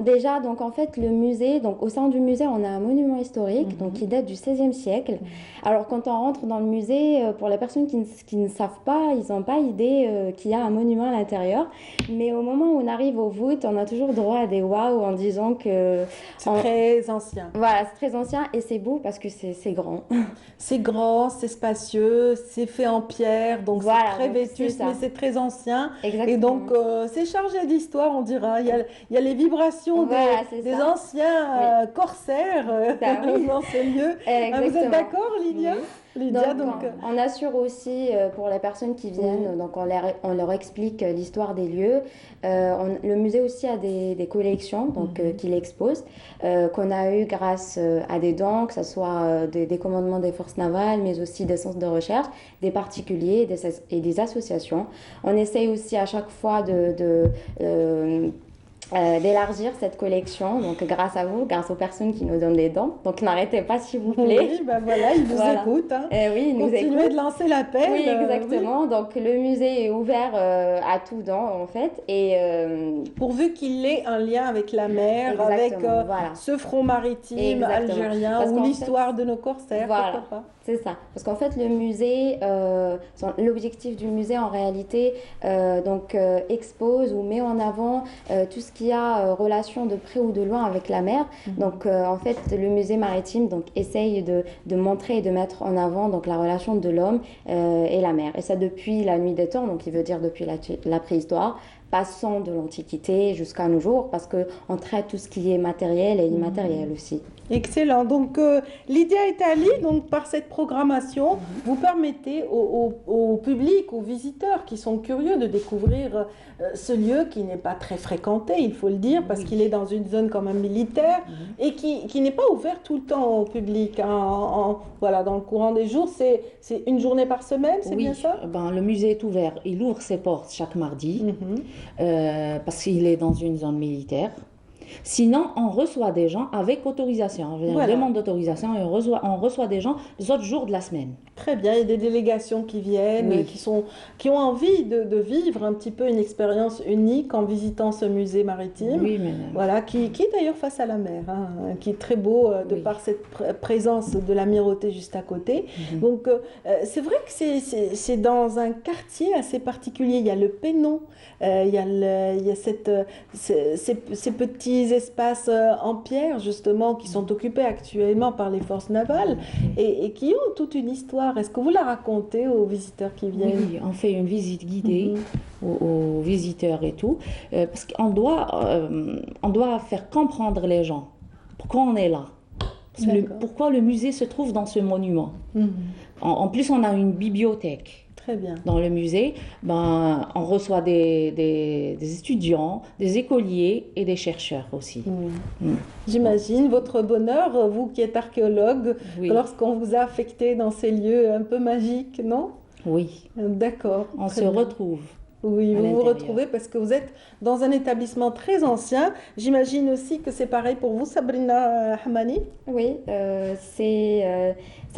déjà, donc en fait, le musée, donc au sein du musée, on a un monument historique, donc qui date du XVIe siècle. Alors, quand on rentre dans le musée, pour les personnes qui ne savent pas, ils n'ont pas idée qu'il y a un monument à l'intérieur. Mais au moment où on arrive aux voûtes, on a toujours droit à des waouh en disant que... C'est très ancien. Voilà, c'est très ancien et c'est beau parce que c'est grand. C'est grand, c'est spacieux, c'est fait en pierre, donc c'est très vétuste, mais c'est très ancien. Exactement. Et donc, c'est chargé d'histoire, on dira. Il y a les vibrations des anciens corsaires dans ce lieu. Vous êtes d'accord, Lydia? Lydia, donc, on assure aussi pour les personnes qui viennent, donc on leur explique l'histoire des lieux. Le musée aussi a des collections qu'il expose, qu'on a eu grâce à des dons, que ce soit des commandements des forces navales, mais aussi des centres de recherche, des particuliers et des associations. On essaye aussi à chaque fois d'élargir cette collection, donc grâce à vous, grâce aux personnes qui nous donnent des dons. Donc n'arrêtez pas, s'il vous plaît. Oui, ben voilà, ils vous écoutent. Hein. Oui, ils nous écoutent. Continuez de lancer l'appel. Oui, exactement. Donc le musée est ouvert à tout don, en fait. Et pourvu qu'il ait un lien avec la mer, avec ce front maritime algérien ou l'histoire de nos corsaires, pourquoi pas. C'est ça. Parce qu'en fait, le musée, l'objectif du musée, en réalité, expose ou met en avant tout ce qui a relation de près ou de loin avec la mer. Donc, en fait, le musée maritime essaye de montrer et de mettre en avant la relation de l'homme et la mer. Et ça depuis la nuit des temps, donc il veut dire depuis la préhistoire, passant de l'Antiquité jusqu'à nos jours, parce qu'on traite tout ce qui est matériel et immatériel aussi. Excellent. Donc, Lydia et Tali, donc, par cette programmation, vous permettez au public, aux visiteurs qui sont curieux de découvrir ce lieu qui n'est pas très fréquenté, il faut le dire, parce qu'il est dans une zone quand même militaire et qui n'est pas ouvert tout le temps au public. Voilà, dans le courant des jours, c'est une journée par semaine, c'est bien ça? Le musée est ouvert. Il ouvre ses portes chaque mardi parce qu'il est dans une zone militaire. Sinon, on reçoit des gens avec autorisation. On demande d'autorisation et on reçoit des gens les autres jours de la semaine. Très bien, il y a des délégations qui viennent, qui ont envie de vivre un petit peu une expérience unique en visitant ce musée maritime. Oui, madame. Voilà, qui est d'ailleurs face à la mer, qui est très beau de par cette présence de l'amirauté juste à côté. Donc, c'est vrai que c'est dans un quartier assez particulier. Il y a le Pénon, il y a ces petits espaces en pierre, justement, qui sont occupés actuellement par les forces navales et qui ont toute une histoire. Est-ce que vous la racontez aux visiteurs qui viennent? Oui, on fait une visite guidée aux visiteurs et tout, parce qu'on doit faire comprendre les gens pourquoi on est là. Pourquoi le musée se trouve dans ce monument. En plus, on a une bibliothèque. Très bien. Dans le musée, on reçoit des étudiants, des écoliers et des chercheurs aussi. J'imagine votre bonheur, vous qui êtes archéologue, lorsqu'on vous a affecté dans ces lieux un peu magiques, non? Oui. D'accord. On se retrouve. Oui, vous vous retrouvez parce que vous êtes dans un établissement très ancien. J'imagine aussi que c'est pareil pour vous, Sabrina Hamani? Oui, c'est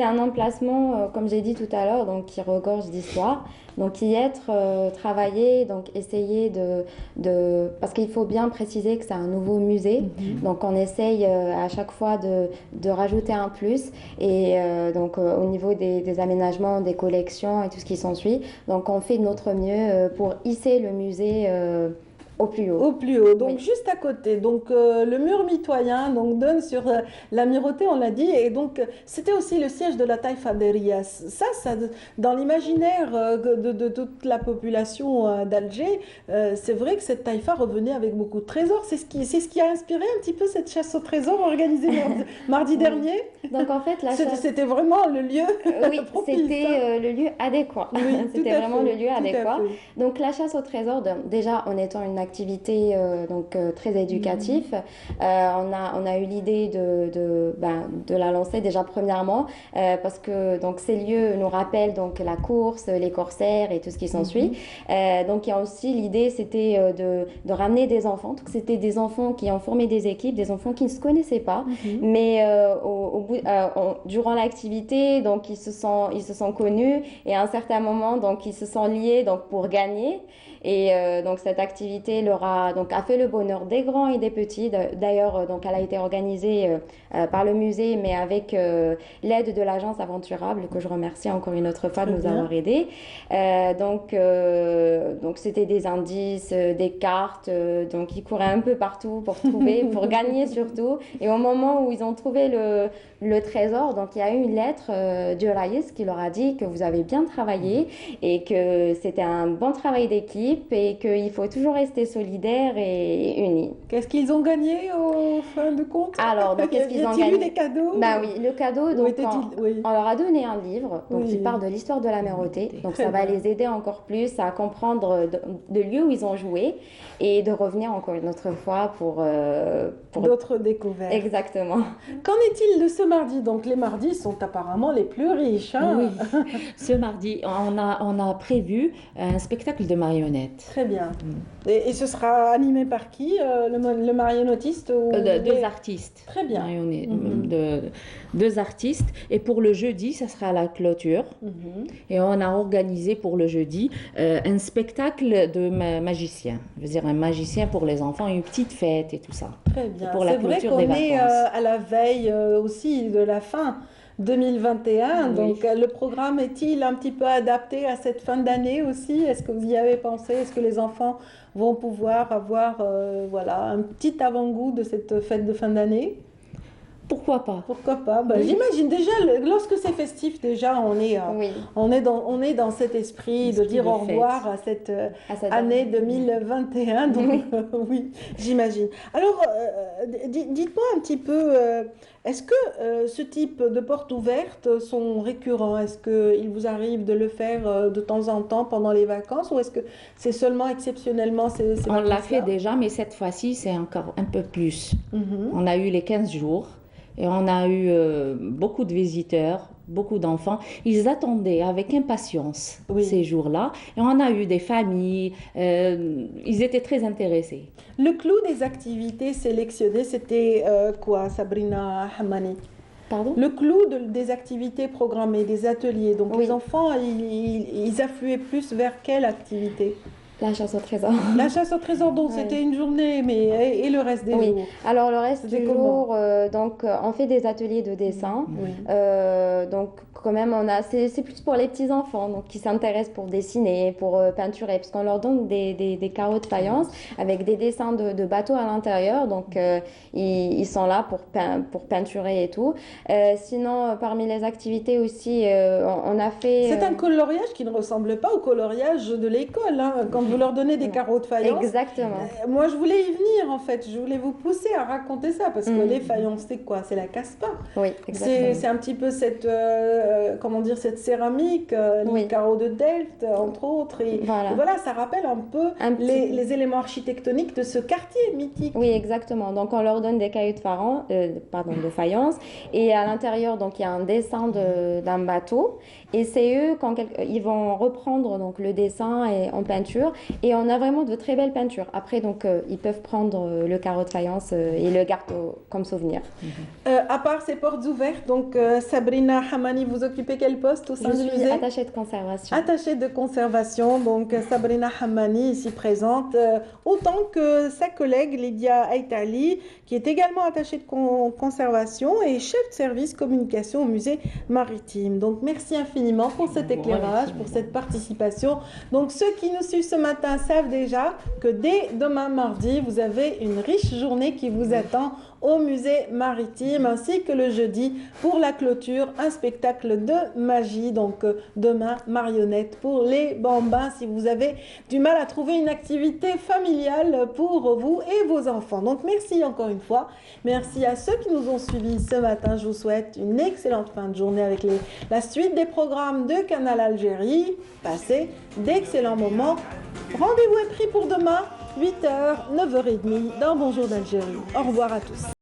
un emplacement, comme j'ai dit tout à l'heure, qui regorge d'histoire. Donc y être, travailler, essayer parce qu'il faut bien préciser que c'est un nouveau musée. Donc on essaye à chaque fois de rajouter un plus. Et au niveau des aménagements, des collections et tout ce qui s'ensuit. Donc on fait de notre mieux pour hisser le musée Au plus haut. Au plus haut, donc juste à côté. Donc le mur mitoyen donc, donne sur l'Amirauté, on l'a dit, et donc c'était aussi le siège de la Taïfa d'Erias. Ça, dans l'imaginaire de toute la population d'Alger, c'est vrai que cette Taïfa revenait avec beaucoup de trésors. C'est ce qui a inspiré un petit peu cette chasse au trésor organisée mardi dernier. Donc en fait, c'était vraiment le lieu. Oui, c'était le lieu adéquat. Oui, c'était vraiment le lieu adéquat. Donc la chasse au trésor, déjà en étant une activité très éducative, on a eu l'idée de la lancer déjà premièrement parce que donc ces lieux nous rappellent donc la course, les corsaires et tout ce qui s'ensuit. Donc il y a aussi l'idée, c'était de ramener des enfants. Donc c'était des enfants qui ont formé des équipes, des enfants qui ne se connaissaient pas, mais durant l'activité, donc ils se sont connus et à un certain moment, donc ils se sont liés donc pour gagner. Et donc cette activité leur a fait le bonheur des grands et des petits. D'ailleurs, donc elle a été organisée par le musée, mais avec l'aide de l'agence Aventurable, que je remercie encore une autre fois de nous avoir aidés. Donc c'était des indices, des cartes, donc ils couraient un peu partout pour trouver, pour gagner surtout. Et au moment où ils ont trouvé le trésor, donc il y a eu une lettre du Raïs qui leur a dit que vous avez bien travaillé et que c'était un bon travail d'équipe et qu'il faut toujours rester solidaire et unis. Qu'est-ce qu'ils ont gagné au fin de compte? Alors, donc qu'est-ce qu'ils ont gagné? Y a-t-il eu des cadeaux? Bah oui, le cadeau, donc on leur a donné un livre donc qui parle de l'histoire de l'Amirauté. Donc ça va les aider encore plus à comprendre de lieux où ils ont joué et de revenir encore une autre fois pour d'autres découvertes. Exactement. Qu'en est-il de ce mardi? Donc les mardis sont apparemment les plus riches. Hein? Oui, ce mardi, on a prévu un spectacle de marionnettes. Très bien. Et ce sera animé par qui? Le marionnettiste ou deux artistes. Très bien. Deux artistes. Et pour le jeudi, ça sera la clôture. Et on a organisé pour le jeudi un spectacle de magicien. Je veux dire, un magicien pour les enfants, une petite fête et tout ça. Très bien. Pour la clôture des vacances. C'est vrai qu'on est à la veille aussi de la fin 2021. Oui. Donc le programme est-il un petit peu adapté à cette fin d'année aussi? Est-ce que vous y avez pensé? Est-ce que les enfants vont pouvoir avoir un petit avant-goût de cette fête de fin d'année? Pourquoi pas? Pourquoi pas? J'imagine déjà, lorsque c'est festif, déjà on est dans cet esprit de dire au revoir à cette année 2021. Donc oui, j'imagine. Alors, dites-moi un petit peu, est-ce que ce type de portes ouvertes sont récurrents? Est-ce qu'il vous arrive de le faire de temps en temps pendant les vacances ou est-ce que c'est seulement exceptionnellement On l'a fait déjà, mais cette fois-ci, c'est encore un peu plus. On a eu les 15 jours. Et on a eu beaucoup de visiteurs, beaucoup d'enfants. Ils attendaient avec impatience ces jours-là. Et on a eu des familles. Ils étaient très intéressés. Le clou des activités sélectionnées, c'était quoi, Sabrina Hamani? Pardon? Le clou des activités programmées, des ateliers. Donc les enfants, ils affluaient plus vers quelle activité? La chasse au trésor. La chasse au trésor, donc c'était une journée, mais et le reste des jours? Alors le reste du jour, donc on fait des ateliers de dessin. Donc quand même, c'est plus pour les petits enfants, donc qui s'intéressent pour dessiner, pour peinturer, parce qu'on leur donne des carreaux de faïence avec des dessins de bateaux à l'intérieur. Donc ils sont là pour peinturer et tout. Sinon, parmi les activités aussi, on a fait. C'est un coloriage qui ne ressemble pas au coloriage de l'école, hein, quand vous leur donnez des carreaux de faïence. Exactement. Moi, je voulais y venir, en fait. Je voulais vous pousser à raconter ça, parce que les faïences, c'est quoi? C'est la casse-pain. Oui, exactement. C'est un petit peu cette céramique, les carreaux de Delft, entre autres. Et voilà, ça rappelle un peu les éléments architectoniques de ce quartier mythique. Oui, exactement. Donc, on leur donne des cailloux de faïence. Et à l'intérieur, donc, il y a un dessin d'un bateau. Et c'est eux, ils vont reprendre donc, le dessin en peinture. Et on a vraiment de très belles peintures. Après, donc, ils peuvent prendre le carreau de faïence et le garder comme souvenir. À part ces portes ouvertes, donc Sabrina Hamani, vous occupez quel poste au sein du musée? Je suis attachée de conservation. Attachée de conservation, donc Sabrina Hamani ici présente, autant que sa collègue Lydia Aitali, qui est également attachée de conservation et chef de service communication au musée maritime. Donc merci infiniment pour cet éclairage, pour cette participation. Donc ceux qui nous suivent ce matin savent déjà que dès demain mardi, vous avez une riche journée qui vous attend au musée maritime, ainsi que le jeudi pour la clôture, un spectacle de magie. Donc demain, marionnette pour les bambins, si vous avez du mal à trouver une activité familiale pour vous et vos enfants. Donc merci encore une fois. Merci à ceux qui nous ont suivis ce matin. Je vous souhaite une excellente fin de journée avec la suite des programmes de Canal Algérie. Passez d'excellents moments. Rendez-vous est pris pour demain, 8h, 9h30 dans Bonjour d'Algérie. Au revoir à tous.